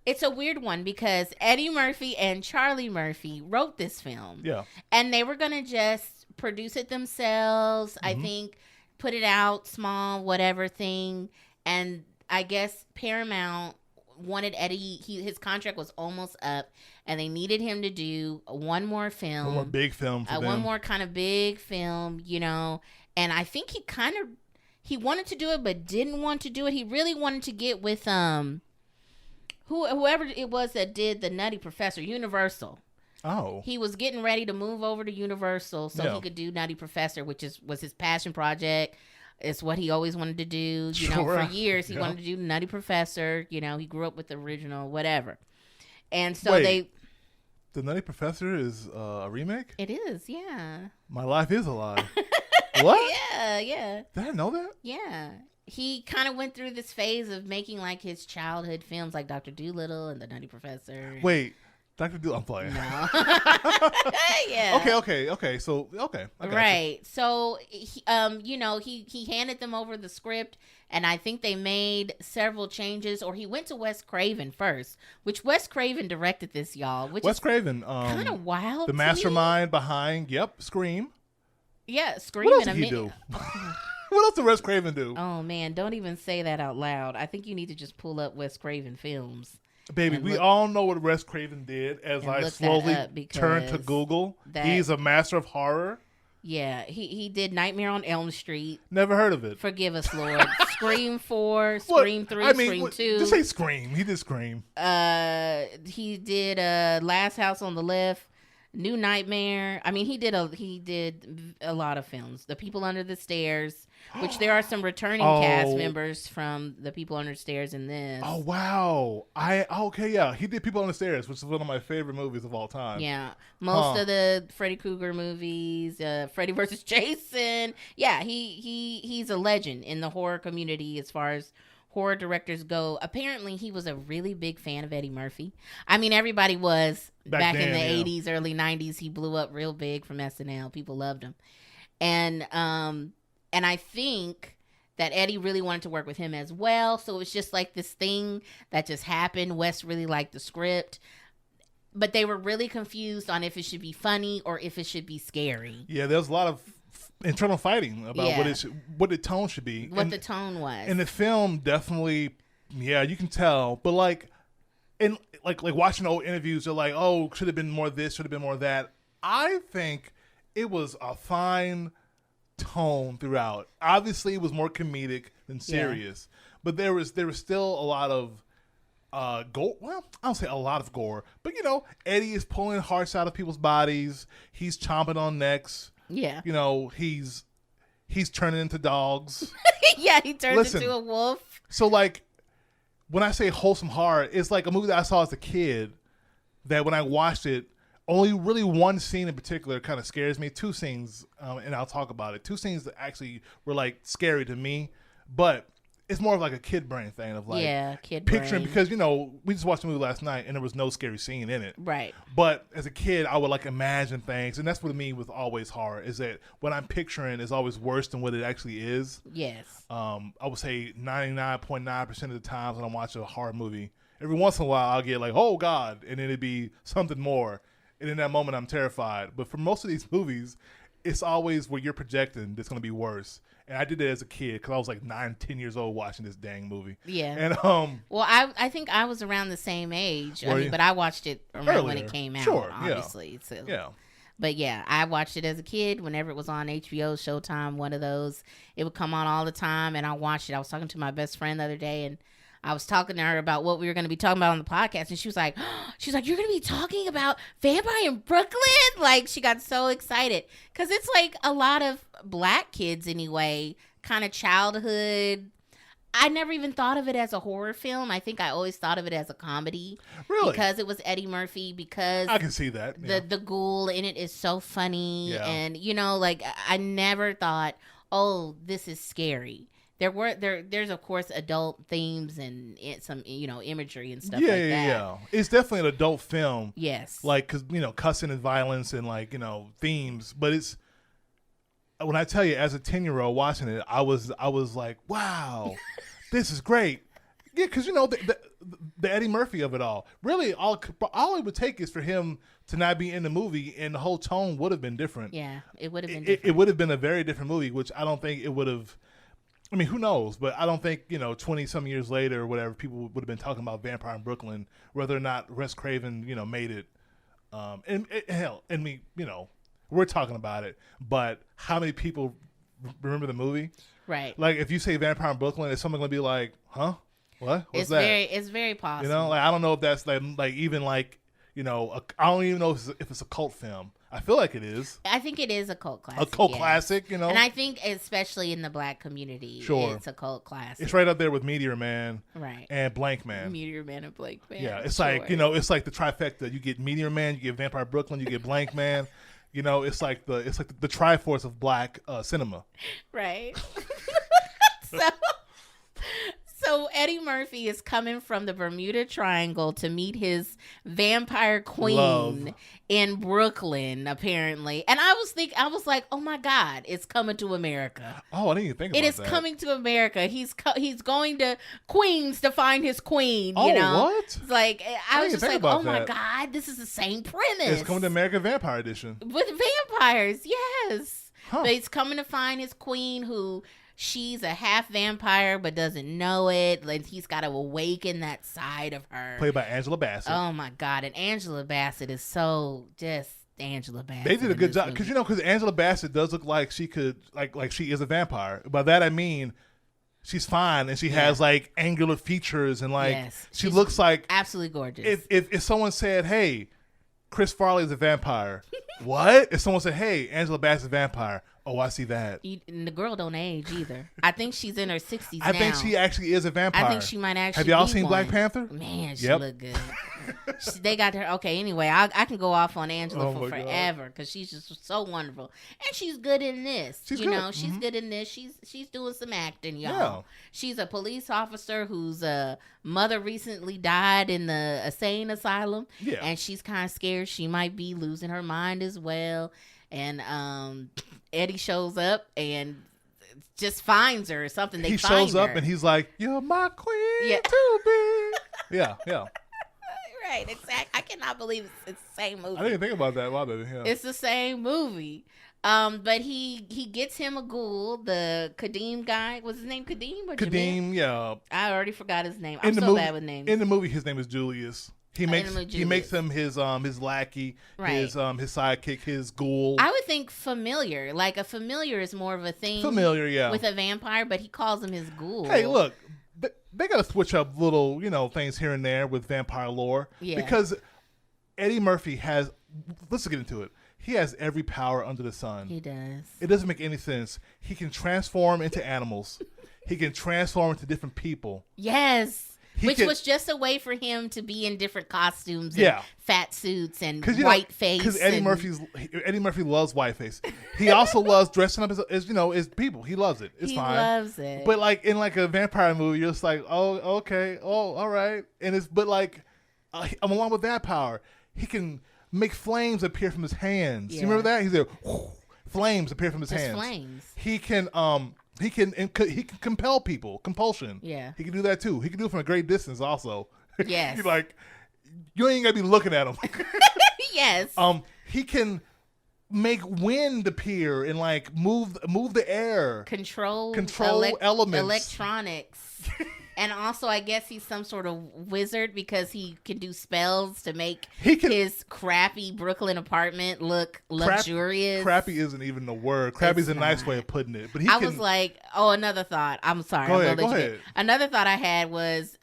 It's a weird one because Eddie Murphy and Charlie Murphy wrote this film. Yeah. And they were going to just produce it themselves. I think put it out small, whatever thing. And I guess Paramount wanted Eddie, his contract was almost up, and they needed him to do one more film. One more big film for them. One more kind of big film, And I think he wanted to do it, but didn't want to do it. He really wanted to get with, whoever it was that did the Nutty Professor, Universal. Oh. He was getting ready to move over to Universal so he could do Nutty Professor, which was his passion project. It's what he always wanted to do. For years he wanted to do Nutty Professor. He grew up with the original, whatever. And so The Nutty Professor is a remake? It is, yeah. My life is a lie. What? Yeah. Did I know that? Yeah. He kind of went through this phase of making like his childhood films, like Dr. Dolittle and The Nutty Professor. Wait, Dr. Dolittle? I'm playing. No. Yeah. Okay. So right. So he handed them over the script, and I think they made several changes, or he went to Wes Craven first, which Wes Craven directed this, y'all. Which Wes Craven, kind of wild. The mastermind behind Scream. Yeah, Scream. What else did he do? What else did Wes Craven do? Oh man, don't even say that out loud. I think you need to just pull up Wes Craven films. Baby, we all know what Wes Craven did as I slowly turned to Google. He's a master of horror. Yeah, he did Nightmare on Elm Street. Never heard of it. Forgive us, Lord. Scream 4, Scream 3, Scream 2. Just say Scream. He did Scream. He did Last House on the Left, New Nightmare. I mean, he did a lot of films. The People Under the Stairs, which there are some returning cast members from The People Under the Stairs in this. Oh wow! Yeah, he did People Under the Stairs, which is one of my favorite movies of all time. Yeah, most of the Freddy Krueger movies, Freddy vs. Jason. Yeah, he's a legend in the horror community as far as horror directors go. Apparently, he was a really big fan of Eddie Murphy. I mean, everybody was back in the 80s, early 90s. He blew up real big from SNL. People loved him. And I think that Eddie really wanted to work with him as well. So it was just like this thing that just happened. Wes really liked the script. But they were really confused on if it should be funny or if it should be scary. Yeah, there was a lot of internal fighting about what the tone should be. What the tone was. And the film definitely, yeah, you can tell. But like watching old interviews, they're like, oh, should have been more this, should have been more that. I think it was a fine tone throughout. Obviously, it was more comedic than serious, but there was still a lot of gore. Well, I don't say a lot of gore, but you know, Eddie is pulling hearts out of people's bodies. He's chomping on necks. Yeah, you know, he's turning into dogs. Yeah, he turns into a wolf. So like, when I say wholesome horror, it's like a movie that I saw as a kid that when I watched it, only really one scene in particular kind of scares me. Two scenes, and I'll talk about it. Two scenes that actually were like scary to me, but it's more of like a kid brain thing of like kid picturing brain. Because you know we just watched the movie last night and there was no scary scene in it. Right. But as a kid, I would like imagine things, and that's what I mean with always horror is that what I'm picturing is always worse than what it actually is. Yes. I would say 99.9% of the times when I'm watching a horror movie, every once in a while I'll get like, oh God, and then it'd be something more. And in that moment, I'm terrified. But for most of these movies, it's always where you're projecting that's going to be worse. And I did that as a kid because I was like 9, 10 years old watching this dang movie. Yeah. And well, I think I was around the same age. But I watched it around when it came out. Sure, obviously. Yeah. So. Yeah. But yeah, I watched it as a kid. Whenever it was on HBO, Showtime, one of those, it would come on all the time, and I watched it. I was talking to my best friend the other day, and I was talking to her about what we were going to be talking about on the podcast, and she was like, you're going to be talking about Vampireinbrooklyn? Like, she got so excited because it's like a lot of Black kids anyway, kind of childhood. I never even thought of it as a horror film. I think I always thought of it as a comedy. Really? Because it was Eddie Murphy, because I can see that. Yeah. The ghoul in it is so funny. Yeah. And, you know, like, I never thought, oh, this is scary. There's of course adult themes and some, you know, imagery and stuff like that. Yeah. It's definitely an adult film. Yes. Like, cause you know, cussing and violence and like, you know, themes. But it's, when I tell you, as a 10-year-old watching it, I was like, wow, this is great. Yeah, because you know the Eddie Murphy of it all. Really, all it would take is for him to not be in the movie, and the whole tone would have been different. Yeah, it would have been different. It would have been a very different movie, which I don't think it would have. I mean, who knows? But I don't think, you know, 20-some years later or whatever, people would have been talking about Vampireinbrooklyn, whether or not Wes Craven, you know, made it. And we, you know, we're talking about it, but how many people remember the movie? Right. Like, if you say Vampireinbrooklyn, is someone going to be like, huh? What? What's that? It's very possible. You know, like, I don't know if that's like even like, you know, I don't even know if it's a cult film. I feel like it is. I think it is a cult classic. A cult classic, you know? And I think especially in the Black community, it's a cult classic. It's right up there with Meteor Man, right, and Blank Man. Meteor Man and Blank Man. Yeah, it's like, you know, it's like the trifecta. You get Meteor Man, you get Vampireinbrooklyn, you get Blank Man. You know, it's like the Triforce of Black cinema. Right. So Eddie Murphy is coming from the Bermuda Triangle to meet his vampire queen in Brooklyn, apparently. And I was like, oh my God, it's coming to America. Oh, I didn't even think about that. It is coming to America. He's going to Queens to find his queen. Oh, you know? what? It's like, I was just like, oh my God, this is the same premise. It's coming to American Vampire Edition. With vampires, yes. But he's coming to find his queen, who she's a half vampire but doesn't know it. Like, he's got to awaken that side of her. Played by Angela Bassett. Oh my God! And Angela Bassett is so just Angela Bassett. They did a good job because Angela Bassett does look like she could like she is a vampire. By that I mean she's fine and she has like angular features and like she looks like absolutely gorgeous. If someone said, "Hey, Chris Farley is a vampire," what? If someone said, "Hey, Angela Bassett's a vampire," oh, I see that. And the girl don't age either. I think she's in her 60s now. I think she actually is a vampire. I think she might actually. Have y'all seen Black Panther? Man, she look good. They got her. Okay, anyway, I can go off on Angela for forever because she's just so wonderful, and she's good in this. She's good in this. She's doing some acting, y'all. Yeah. She's a police officer whose mother recently died in the insane asylum, and she's kind of scared she might be losing her mind as well. And Eddie shows up and just finds her or something. He shows up and he's like, "You're my queen to be." Yeah. Right, exactly. I cannot believe it's the same movie. I didn't think about that. Wow, it's the same movie. But he gets him a ghoul, the Kadeem guy. Was his name Kadeem or Kadeem? Yeah. I already forgot his name. I'm so bad with names. In the movie, his name is Julius. He makes him his lackey, his sidekick, his ghoul. I would think familiar. Like a familiar is more of a thing. Familiar, yeah. With a vampire, but he calls him his ghoul. Hey, look. They got to switch up little, things here and there with vampire lore. Yeah. Because Eddie Murphy has, let's get into it. He has every power under the sun. He does. It doesn't make any sense. He can transform into animals. He can transform into different people. Yes. Which was just a way for him to be in different costumes and fat suits and white face. Because Eddie Murphy loves white face. He also loves dressing up as people. He loves it. It's fine. He loves it. But like in like a vampire movie, you're just like, oh, okay, oh, all right. And I'm along with that power. He can make flames appear from his hands. Yeah. You remember that? He's like, flames appear from his hands. Flames. He can compel people. Compulsion. Yeah. He can do that too. He can do it from a great distance also. Yes. He's like, you ain't gotta be looking at him. Yes. He can make wind appear and like move the air. Control elements. Electronics. And also, I guess he's some sort of wizard because he can do spells to make his crappy Brooklyn apartment look luxurious. Crappy isn't even the word. Crappy's a nice way of putting it. But was like, another thought. I'm sorry. Go ahead. Another thought I had was...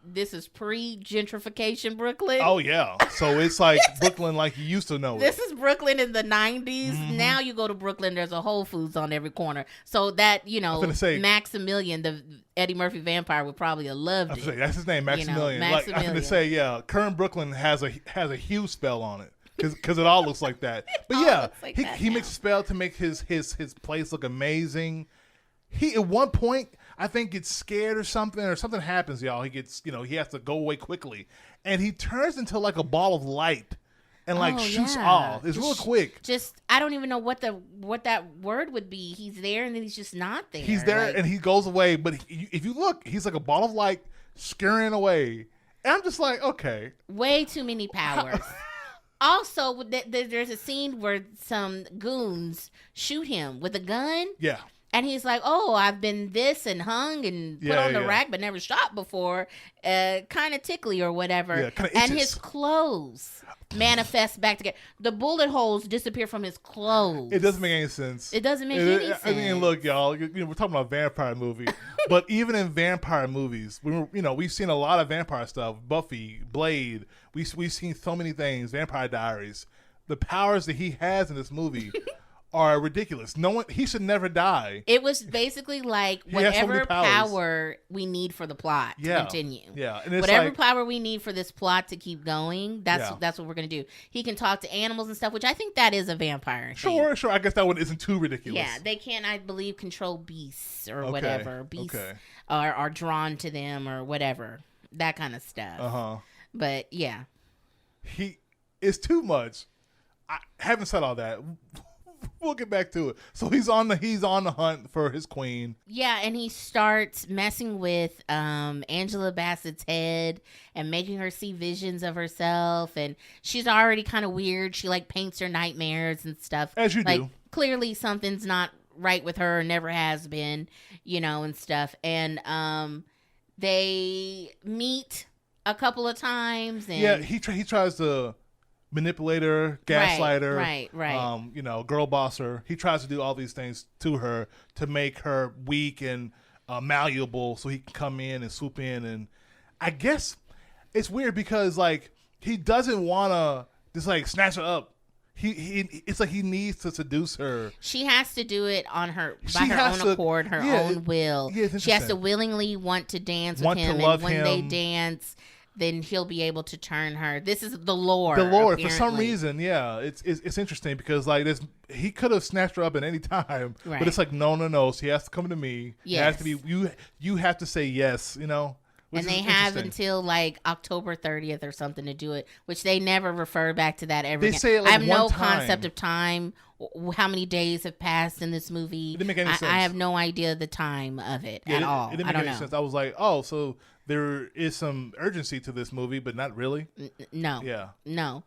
This is pre-gentrification Brooklyn. Oh, yeah. So it's like Brooklyn like you used to know This is Brooklyn in the 90s. Mm-hmm. Now you go to Brooklyn, there's a Whole Foods on every corner. So that, Maximilian, the Eddie Murphy vampire, would probably have loved it. That's his name, Maximilian. Maximilian. Like, I'm going to say, current Brooklyn has a Hue spell on it. Because it all looks like that. But he makes a spell to make his place look amazing. He, at one point... I think gets scared or something happens, y'all. He gets, he has to go away quickly. And he turns into like a ball of light and shoots off. It's real quick. I don't even know what that word would be. He's there and then he's just not there. He's there and he goes away. But if you look, he's like a ball of light scurrying away. And I'm just like, okay. Way too many powers. Also, there's a scene where some goons shoot him with a gun. Yeah. And he's like, oh, I've been this and hung and put on the rack but never shot before. Kind of tickly or whatever. Yeah, kind of itches. And his clothes manifest back together. The bullet holes disappear from his clothes. It doesn't make any sense. It doesn't make any sense. I mean, look, y'all, we're talking about a vampire movie. But even in vampire movies, we've seen a lot of vampire stuff. Buffy, Blade. We've seen so many things. Vampire Diaries. The powers that he has in this movie... are ridiculous. He should never die. It was basically like whatever power we need for the plot to continue. Yeah. And whatever power we need for this plot to keep going, that's what we're going to do. He can talk to animals and stuff, which I think that is a vampire thing. Sure. I guess that one isn't too ridiculous. Yeah, they can, I believe, control beasts or whatever. Beasts are drawn to them or whatever. That kind of stuff. Uh-huh. But, yeah. It's too much. I haven't said all that. We'll get back to it. So he's on the hunt for his queen. Yeah, and he starts messing with Angela Bassett's head and making her see visions of herself. And she's already kind of weird. She paints her nightmares and stuff. As you do. clearly something's not right with her, never has been, and stuff. And they meet a couple of times. And he tries to manipulate her, gaslight her, right. Girl boss her. He tries to do all these things to her to make her weak and malleable, so he can come in and swoop in. And I guess it's weird because like he doesn't want to just like snatch her up. It's like he needs to seduce her. She has to do it by her own accord, her own will. Yeah, she has to willingly want to dance with him, and when they dance, then he'll be able to turn her. This is the lore. For some reason, it's interesting because like he could have snatched her up at any time, right. but it's like no. She has to come to me. Yes. It has to be you have to say yes. And they have until like October 30th or something to do it, which they never refer back to that ever they again. Say it like I have no time. concept of time, how many days have passed in this movie. It didn't make any sense. I have no idea the time of it at all. It didn't make any sense. I was like, oh, so there is some urgency to this movie, but not really. No. Yeah. No.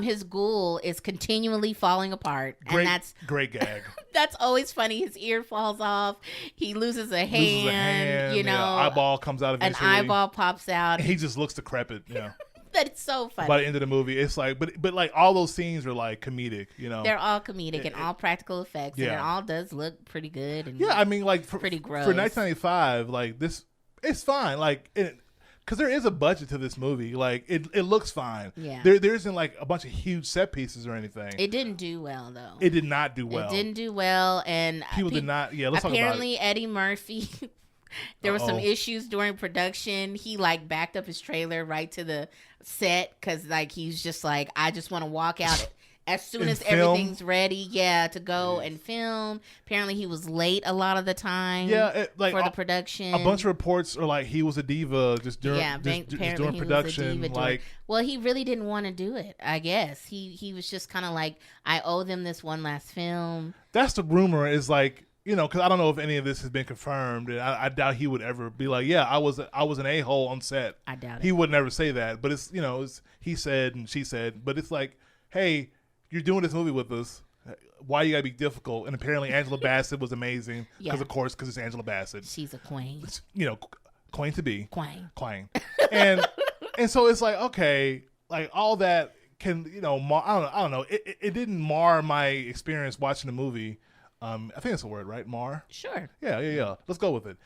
His ghoul is continually falling apart, and that's great gag. That's always funny. His ear falls off. He loses a hand. Eyeball comes out eventually. An eyeball pops out. And he just looks decrepit. Yeah. That's so funny. By the end of the movie, it's like, but like all those scenes are like comedic. They're all comedic and all practical effects, and it all does look pretty good. And I mean, like pretty gross for 1995. Like this, it's fine. Like because there is a budget to this movie. Like it looks fine. Yeah. There isn't like a bunch of huge set pieces or anything. It didn't do well though. It did not do well. It didn't do well, and people did not. Yeah. Let's talk about it. Apparently, Eddie Murphy. There were some issues during production. He like backed up his trailer right to the set because like he's just like, I just want to walk out as soon as everything's ready. Yeah, to go and film. Apparently, he was late a lot of the time. Yeah, for the production. A bunch of reports are like he was a diva just during during production. Well, he really didn't want to do it. I guess he was just kind of like, I owe them this one last film. That's the rumor. Is like. Because I don't know if any of this has been confirmed, and I doubt he would ever be like, "Yeah, I was an a-hole on set." I doubt it. He would never say that, but it's it's he said and she said. But it's like, hey, you're doing this movie with us. Why you gotta be difficult? And apparently, Angela Bassett was amazing because, because it's Angela Bassett. She's a queen. Queen to be. Queen. And so it's like, okay, like all that can I don't know. It didn't mar my experience watching the movie. I think that's a word, right? Mar? Sure. Yeah. Let's go with it.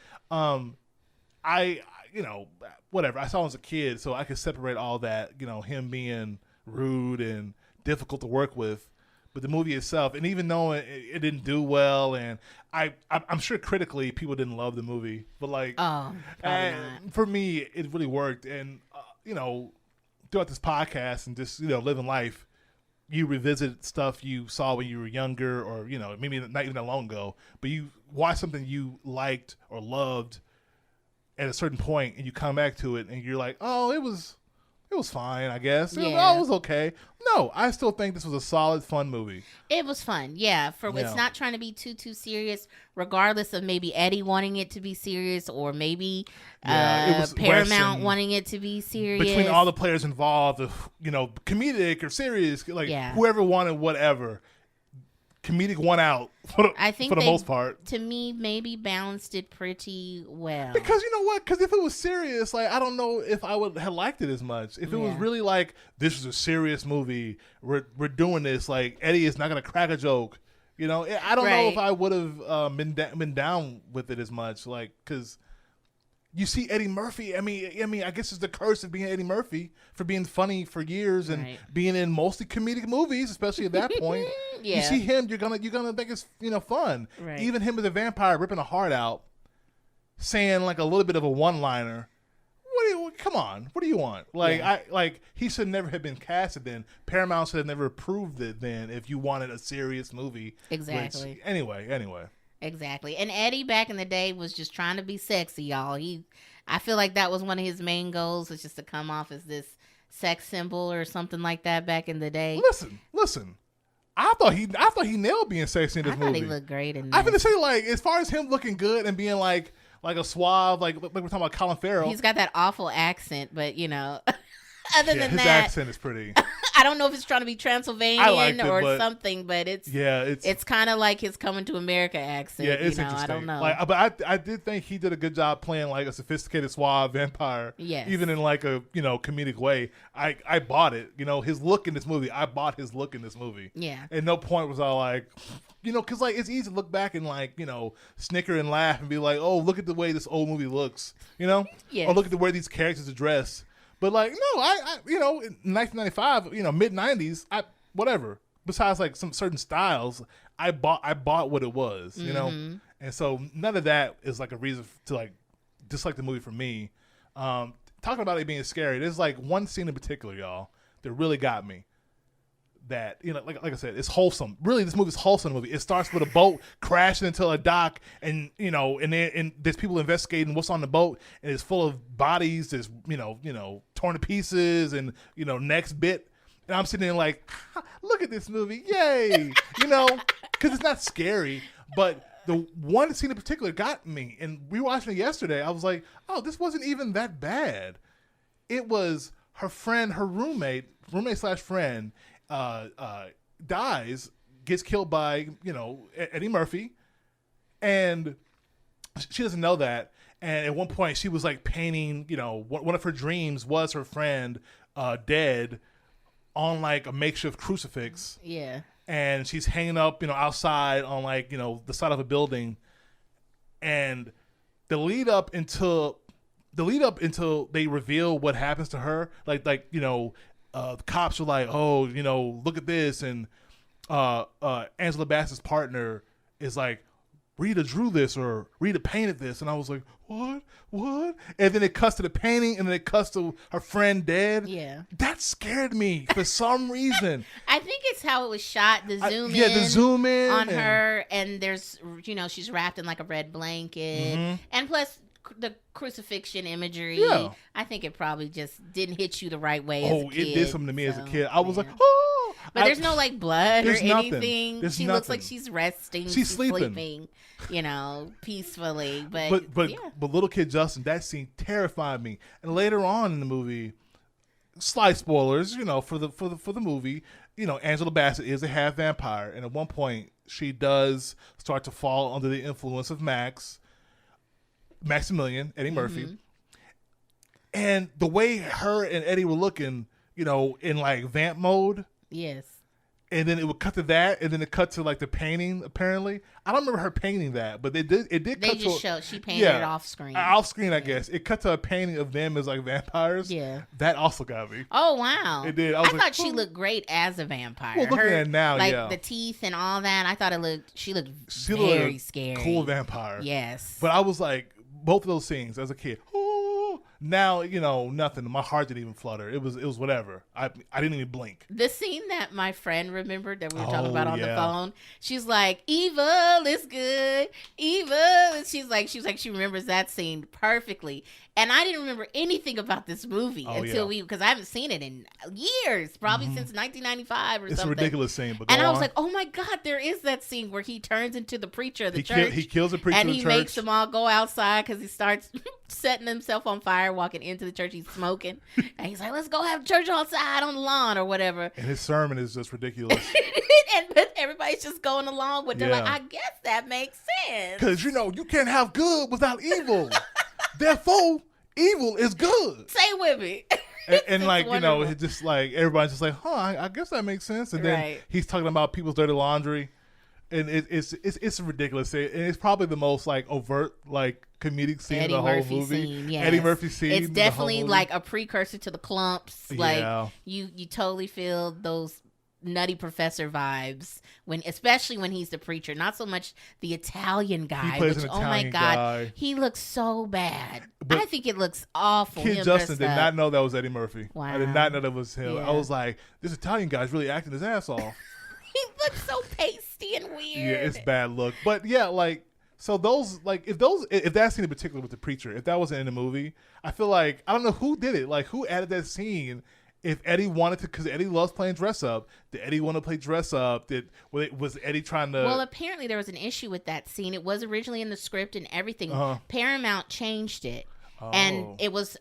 Whatever. I saw him as a kid, so I could separate all that, him being rude and difficult to work with. But the movie itself, and even though it didn't do well, and I'm sure critically people didn't love the movie, but like, for me, it really worked. And, throughout this podcast and just, living life, you revisit stuff you saw when you were younger or, maybe not even that long ago, but you watch something you liked or loved at a certain point and you come back to it and you're like, oh, it was fine, I guess. It was okay. No, I still think this was a solid, fun movie. It was fun, yeah. It's not trying to be too serious, regardless of maybe Eddie wanting it to be serious or maybe Paramount wanting it to be serious. Between all the players involved, comedic or serious, like whoever wanted whatever. Comedic won out for the most part. To me, maybe balanced it pretty well. Because you know what? Because if it was serious, like I don't know if I would have liked it as much. If it was really like this is a serious movie, we're doing this. Like Eddie is not gonna crack a joke. I don't know if I would have been down with it as much. Like because you see Eddie Murphy. I mean, I guess it's the curse of being Eddie Murphy for being funny for years and being in mostly comedic movies, especially at that point. You see him, you're gonna think it's fun. Right. Even him as a vampire ripping a heart out, saying like a little bit of a one-liner. Come on, what do you want? Like he should never have been casted then. Paramount should have never approved it then if you wanted a serious movie. Exactly. Which, anyway. Exactly. And Eddie back in the day was just trying to be sexy, y'all. I feel like that was one of his main goals, was just to come off as this sex symbol or something like that back in the day. Listen. I thought he nailed being sexy in this movie. I thought he looked great in this. I'm gonna say, like, as far as him looking good and being like a suave, like we're talking about Colin Farrell. He's got that awful accent, but other than his that, accent is pretty. I don't know if it's trying to be Transylvanian or something, but it's kind of like his Coming to America accent. Yeah, it's interesting. I don't know. Like, but I did think he did a good job playing like a sophisticated suave vampire. Yes. Even in like a comedic way. I bought it. His look in this movie. I bought his look in this movie. Yeah. And no point was I like, because like it's easy to look back and like snicker and laugh and be like, oh, look at the way this old movie looks. Yes. Or look at the way these characters are dressed. But like, no, I in 1995, mid 90s, whatever. Besides like some certain styles, I bought what it was, and so none of that is like a reason to like dislike the movie for me. Talking about it being scary, there's like one scene in particular, y'all, that really got me. That like I said, it's wholesome. Really, this movie's wholesome. Movie. It starts with a boat crashing into a dock, and and there's people investigating what's on the boat, and it's full of bodies. There's torn to pieces, and next bit. And I'm sitting there like, look at this movie, yay! Because it's not scary, but the one scene in particular got me. And we were watching it yesterday. I was like, oh, this wasn't even that bad. It was her friend, her roommate / friend. Dies, gets killed by Eddie Murphy, and she doesn't know that. And at one point, she was like painting. One of her dreams was her friend dead on like a makeshift crucifix. Yeah. And she's hanging up, outside on like the side of a building. And the lead up until they reveal what happens to her, the cops are like, oh, look at this. And Angela Bassett's partner is like, Rita drew this or Rita painted this. And I was like, what? And then it cuts to the painting and then it cuts to her friend dead. Yeah. That scared me for some reason. I think it's how it was shot. The zoom in on her. And there's, she's wrapped in like a red blanket. Mm-hmm. And plus, the crucifixion imagery, I think it probably just didn't hit you the right way as a kid. It did something to me as a kid. I was like, oh! But there's no like blood or anything. She looks like she's resting. She's sleeping, peacefully. But little kid Justin, that scene terrified me. And later on in the movie, slight spoilers, for the movie, Angela Bassett is a half vampire. And at one point, she does start to fall under the influence of Maximilian, Eddie Murphy. Mm-hmm. And the way her and Eddie were looking, in like vamp mode. Yes. And then it would cut to that, and then it cut to like the painting, apparently. I don't remember her painting that, but it did cut to she painted it off screen. Off screen, I guess. It cut to a painting of them as like vampires. Yeah. That also got me. Oh, wow. It did. I thought she looked great as a vampire. Well, looking at it now, like the teeth and all that, I thought she looked very scary. Cool vampire. Yes. But I was like, both of those scenes as a kid. Now, nothing. My heart didn't even flutter. It was whatever. I didn't even blink. The scene that my friend remembered that we were talking about on the phone, she's like, evil is good. Evil. And she's like, she remembers that scene perfectly. And I didn't remember anything about this movie because I haven't seen it in years, probably since 1995 or something. It's a ridiculous scene. But I was like, oh my God, there is that scene where he turns into the preacher of the church. He kills the preacher of the church. And he makes them all go outside because he starts setting himself on fire, walking into the church. He's smoking. And he's like, let's go have church outside on the lawn or whatever. And his sermon is just ridiculous. But everybody's just going along with it. Like, I guess that makes sense. Because, you can't have good without evil. Therefore, evil is good. Say with me. And like, it's just like, everybody's just like, I guess that makes sense. And then he's talking about people's dirty laundry. And it's ridiculous. And it's probably the most like overt, like comedic scene of the whole movie. Scene, yes. Eddie Murphy scene. It's definitely like a precursor to the Clumps. Like you totally feel those Nutty Professor vibes especially when he's the preacher, not so much the Italian guy. He plays an Italian guy. He looks so bad. But I think it looks awful. Kid Justin did not know that was Eddie Murphy. Wow. I did not know that was him. I was like, this Italian guy's really acting his ass off. He looks so pasty and weird. Yeah, it's bad look. But yeah, like, so those, like, if that scene in particular with the preacher, if that wasn't in the movie, I feel like, I don't know who did it. Like, who added that scene? If Eddie wanted to, because Eddie loves playing dress up, did Eddie want to play dress up? Was Eddie trying to? Well, apparently there was an issue with that scene. It was originally in the script and everything. Paramount changed it, and it was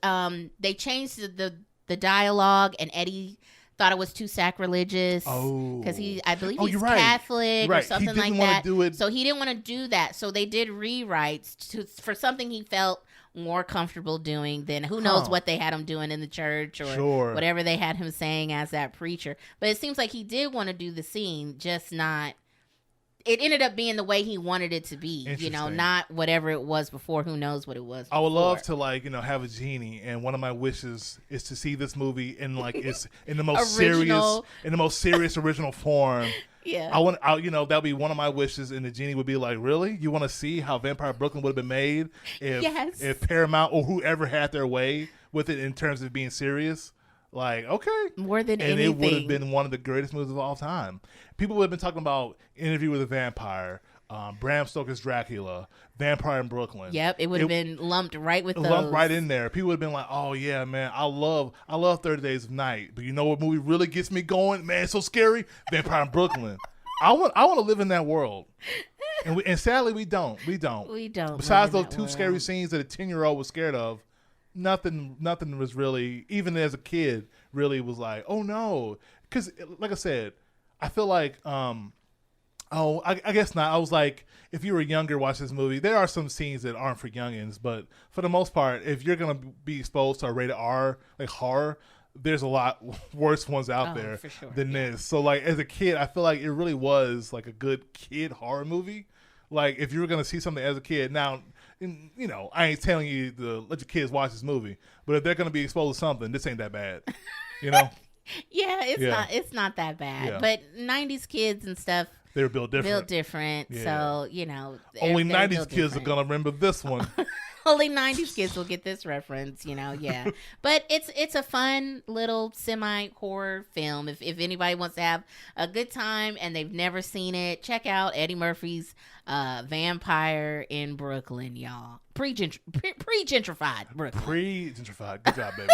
they changed the dialogue, and Eddie thought it was too sacrilegious. Oh, because I believe he's you're right. Catholic or something like that. Do it. So he didn't want to do that. So they did rewrites for something he felt more comfortable doing than who knows what they had him doing in the church or whatever they had him saying as that preacher. But it seems like he did want to do the scene, just not. It ended up being the way he wanted it to be, not whatever it was before. Who knows what it was before. I would love to have a genie, and one of my wishes is to see this movie in it's in the most serious original form. Yeah, that'll be one of my wishes, and the genie would be like, really? You want to see how Vampire Brooklyn would have been made if Paramount or whoever had their way with it in terms of being serious? Like, okay. More than anything. And it would have been one of the greatest movies of all time. People would have been talking about Interview with a Vampire, Bram Stoker's Dracula, Vampire in Brooklyn. Yep, it would have been lumped right with those. Lumped right in there. People would have been like, oh, yeah, man, I love 30 Days of Night. But you know what movie really gets me going? Man, it's so scary. Vampire in Brooklyn. I want to live in that world. And sadly, we don't. We don't. Besides those two scary scenes that a 10-year-old was scared of, nothing was really, even as a kid, really was like, oh no. Because like I said, I feel like I guess not. I was like, if you were younger, watch this movie, there are some scenes that aren't for youngins, but for the most part, if you're gonna be exposed to a rated R like horror, there's a lot worse ones out there than this. So like as a kid, I feel like it really was like a good kid horror movie. Like if you were gonna see something as a kid, now I ain't telling you to let your kids watch this movie, but if they're going to be exposed to something, this ain't that bad, Yeah, it's not that bad. Yeah. But 90s kids and stuff, they were built different. Yeah. So, only 90s kids are going to remember this one. Only 90s kids will get this reference, yeah. But it's a fun little semi-horror film. If anybody wants to have a good time and they've never seen it, check out Eddie Murphy's Vampire in Brooklyn, y'all. Pre-gentrified Brooklyn. Pre-gentrified. Good job, baby.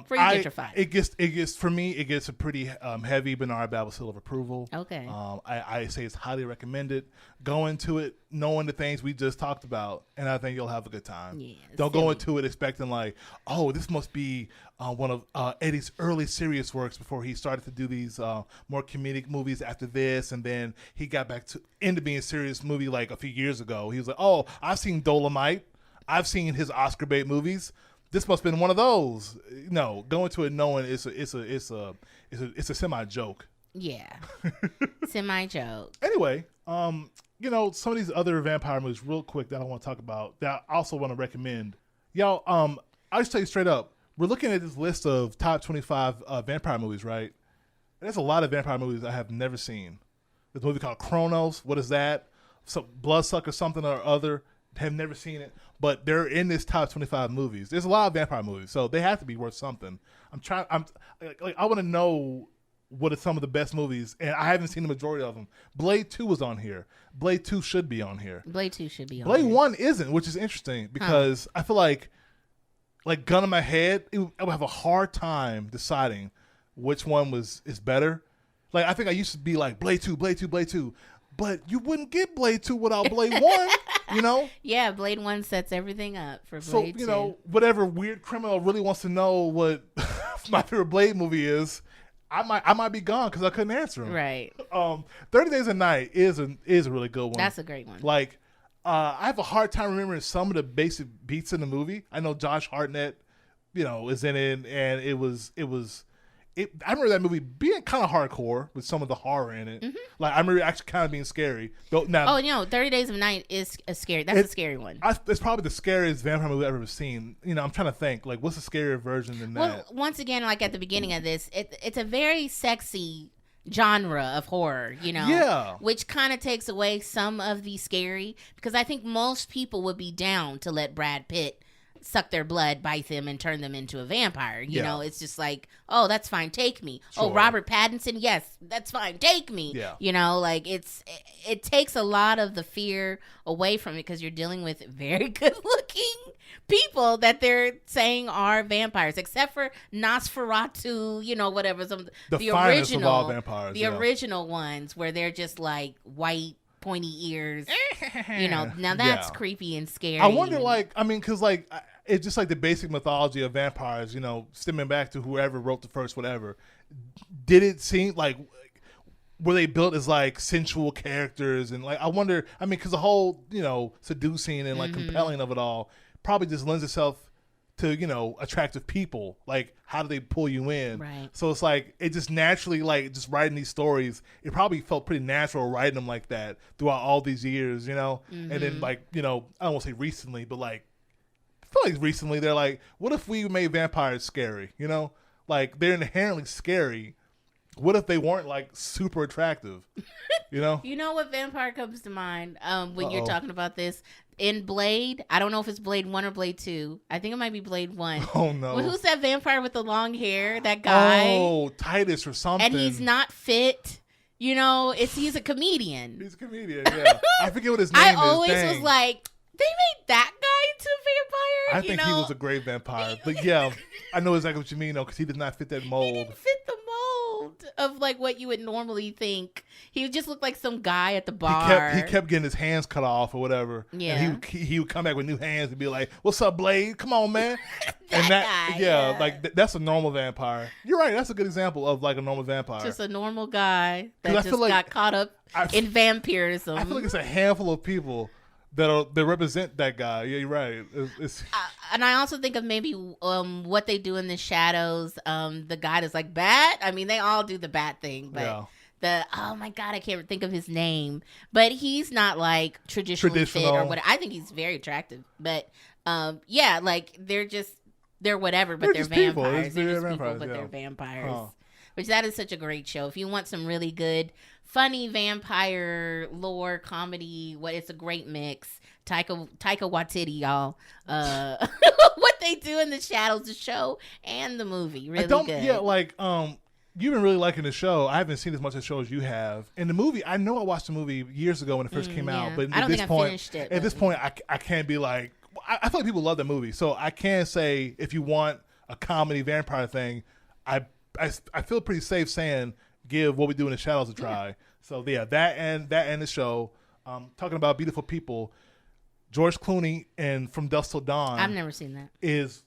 Pre-gentrified. It gets for me. It gets a pretty heavy Barnard Babble seal of approval. Okay. I say it's highly recommended. Go into it knowing the things we just talked about, and I think you'll have a good time. Yeah, don't go into it expecting like, oh, this must be one of Eddie's early serious works before he started to do these more comedic movies after this, and then he got back into being a serious movie like a few years ago. He was like, oh, I've seen Dolomite. I've seen his Oscar bait movies. This must have been one of those. No, go into it knowing it's a semi joke. Yeah, semi joke. Anyway, some of these other vampire movies, real quick, that I want to talk about, that I also want to recommend. Y'all, I'll just tell you straight up, we're looking at this list of top 25 vampire movies, right? There's a lot of vampire movies I have never seen. There's a movie called Chronos. What is that? Some Bloodsucker something or other. Have never seen it, but they're in this top 25 movies. There's a lot of vampire movies, so they have to be worth something. I want to know what are some of the best movies, and I haven't seen the majority of them. Blade 2 was on here. Blade 2 should be on here. Blade 2 should be on Blade here. 1 isn't, which is interesting because I feel like gun in my head, I would have a hard time deciding which one is better. Like I think I used to be like Blade 2, Blade 2, Blade 2. But you wouldn't get Blade 2 without Blade 1, Yeah, Blade 1 sets everything up for Blade 2. So, whatever weird criminal really wants to know what my favorite Blade movie is, I might be gone because I couldn't answer him. Right. 30 Days a Night is a really good one. That's a great one. Like, I have a hard time remembering some of the basic beats in the movie. I know Josh Hartnett, is in it, and I remember that movie being kind of hardcore with some of the horror in it. Mm-hmm. Like I remember actually kind of being scary. 30 Days of Night is a scary. That's a scary one. It's probably the scariest vampire movie I've ever seen. I'm trying to think like what's a scarier version than that. Well, once again, like at the beginning of this, it's a very sexy genre of horror, Yeah. Which kind of takes away some of the scary because I think most people would be down to let Brad Pitt suck their blood, bite them, and turn them into a vampire. You know, it's just like, oh, that's fine, take me. Sure. Oh, Robert Pattinson, yes, that's fine, take me. Yeah. It takes a lot of the fear away from it because you're dealing with very good-looking people that they're saying are vampires, except for Nosferatu, whatever. The original, of all vampires, original ones where they're just like white, pointy ears. Now that's creepy and scary. I wonder, because it's just like the basic mythology of vampires, you know, stemming back to whoever wrote the first whatever. Did it seem like, were they built as like sensual characters? And like, I wonder, I mean, because the whole, you know, seducing and like compelling of it all probably just lends itself to, you know, attractive people. Like, how do they pull you in? Right. So it's like, it just naturally, like, just writing these stories, it probably felt pretty natural writing them like that throughout all these years, you know? And then, like, you know, I don't want to say recently, but like, I feel like recently they're like, what if we made vampires scary, you know? Like, they're inherently scary. What if they weren't like super attractive? You know? You know what vampire comes to mind when you're talking about this? In Blade, I don't know if it's Blade 1 or Blade 2. I think it might be Blade 1. Oh, no. Well, who's that vampire with the long hair? That guy. Oh, Titus or something. And he's not fit. You know, he's a comedian. He's a comedian, yeah. I forget what his name is. I always was like, they made that guy into a vampire? I think he was a great vampire. But yeah, I know exactly what you mean, though, because he did not fit that mold. He didn't fit the mold of like what you would normally think. He just looked like some guy at the bar. He kept getting his hands cut off or whatever. Yeah. And he would come back with new hands and be like, "What's up, Blade? Come on, man." Guy, yeah, like that's a normal vampire. You're right. That's a good example of like a normal vampire. Just a normal guy that just like, got caught up in vampirism. I feel like it's a handful of people that represent that guy. Yeah, you're right. And I also think of maybe what they do in the shadows. The guy that's like Bat. I mean, they all do the Bat thing, but oh my God, I can't think of his name. But he's not like traditionally fit or whatever. I think he's very attractive. But yeah, like they're whatever, but they're vampires. They're just people, but they're vampires. Huh. Which that is such a great show. If you want some really good, funny vampire lore comedy, it's a great mix. Taika Waititi, y'all. What they do in the shadows, the show and the movie, really good. Yeah, like you've been really liking the show. I haven't seen as much of the show as you have. And the movie, I know I watched the movie years ago when it first came out, but I don't think I finished it. At this point, I can't be like, I feel like people love that movie, so I can't say if you want a comedy vampire thing, I feel pretty safe saying give What We Do in the Shadows a try. Yeah. So yeah, that and the show. Talking about beautiful people, George Clooney and From Dusk Till Dawn. I've never seen that. Is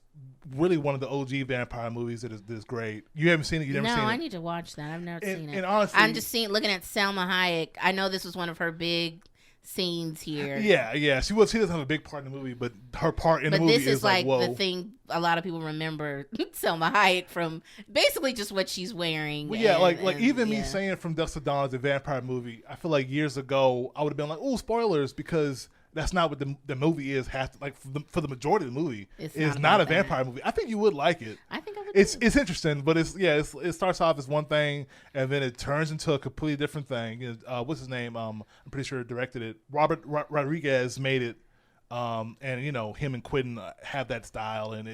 really one of the OG vampire movies that is great. You haven't seen it? You never seen it? No, I need to watch that. I've never seen it. And honestly, I'm just looking at Salma Hayek. I know this was one of her big scenes here. Yeah. She doesn't have a big part in the movie, but her part in the movie is like, this is like whoa. the thing a lot of people remember Salma Hayek from, basically just what she's wearing. Well, yeah, me saying From Dusk Till Dawn is a vampire movie, I feel like years ago I would have been like, oh, spoilers, because that's not what the movie is. For the majority of the movie, it's not a vampire movie. I think you would like it. I think I would. It's interesting, but it starts off as one thing and then it turns into a completely different thing. What's his name? I'm pretty sure directed it. Robert Rodriguez made it, and you know him and Quentin have that style, and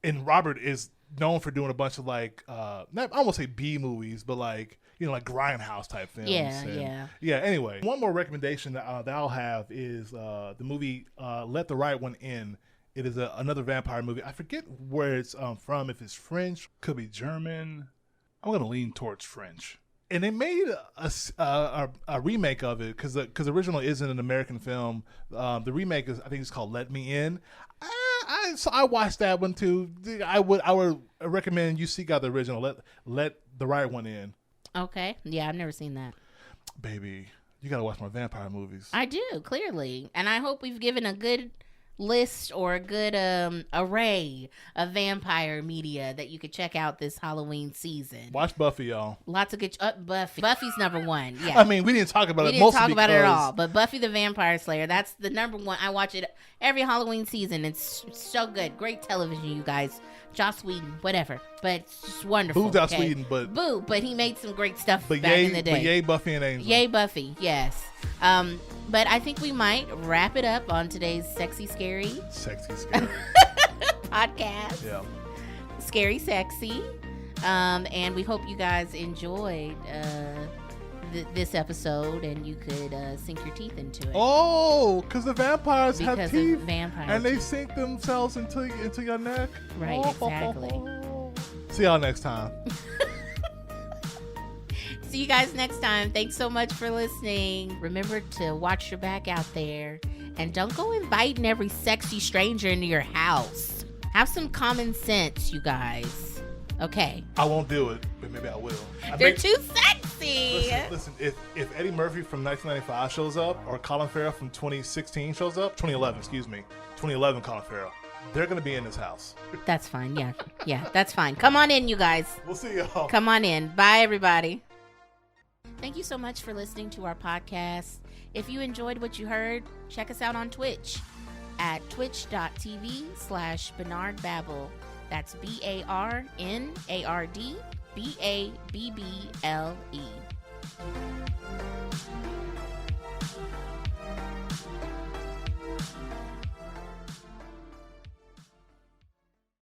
and Robert is known for doing a bunch of like I won't say B movies, but like, you know, like Grindhouse type films. Yeah. Anyway, one more recommendation that I'll have is the movie Let the Right One In. It is another vampire movie. I forget where it's from. If it's French, could be German. I'm gonna lean towards French. And they made a remake of it because the original isn't an American film. The remake is, I think it's called Let Me In. So I watched that one too. I would recommend you seek out the original. Let the Right One In. Okay. Yeah, I've never seen that. Baby, you gotta watch my vampire movies. I do, clearly. And I hope we've given a good list or a good array of vampire media that you could check out this Halloween season. Watch Buffy, y'all. Lots of good Buffy's number one. Yeah. I mean, we didn't talk about it. We didn't talk about it at all. But Buffy the Vampire Slayer, that's the number one. I watch it every Halloween season. It's so good. Great television, you guys. Joss Whedon, whatever, but it's just wonderful. Boo Joss Whedon, but he made some great stuff back in the day. But yay Buffy and Angel. Yay Buffy, yes. But I think we might wrap it up on today's Sexy Scary podcast. Yeah. Scary Sexy. And we hope you guys enjoyed this episode and you could sink your teeth into it. Oh, because the vampires have teeth. And they teeth. sink themselves into your neck. Right, exactly. See y'all next time. See you guys next time. Thanks so much for listening. Remember to watch your back out there. And don't go inviting every sexy stranger into your house. Have some common sense, you guys. Okay. I won't do it, but maybe I will. They're too sexy. Listen, if Eddie Murphy from 1995 shows up, or Colin Farrell from 2016 shows up, 2011 Colin Farrell, they're going to be in this house. That's fine. Yeah, that's fine. Come on in, you guys. We'll see y'all. Come on in. Bye, everybody. Thank you so much for listening to our podcast. If you enjoyed what you heard, check us out on Twitch at twitch.tv/Barnard Babble. That's BARNARD BABBLE.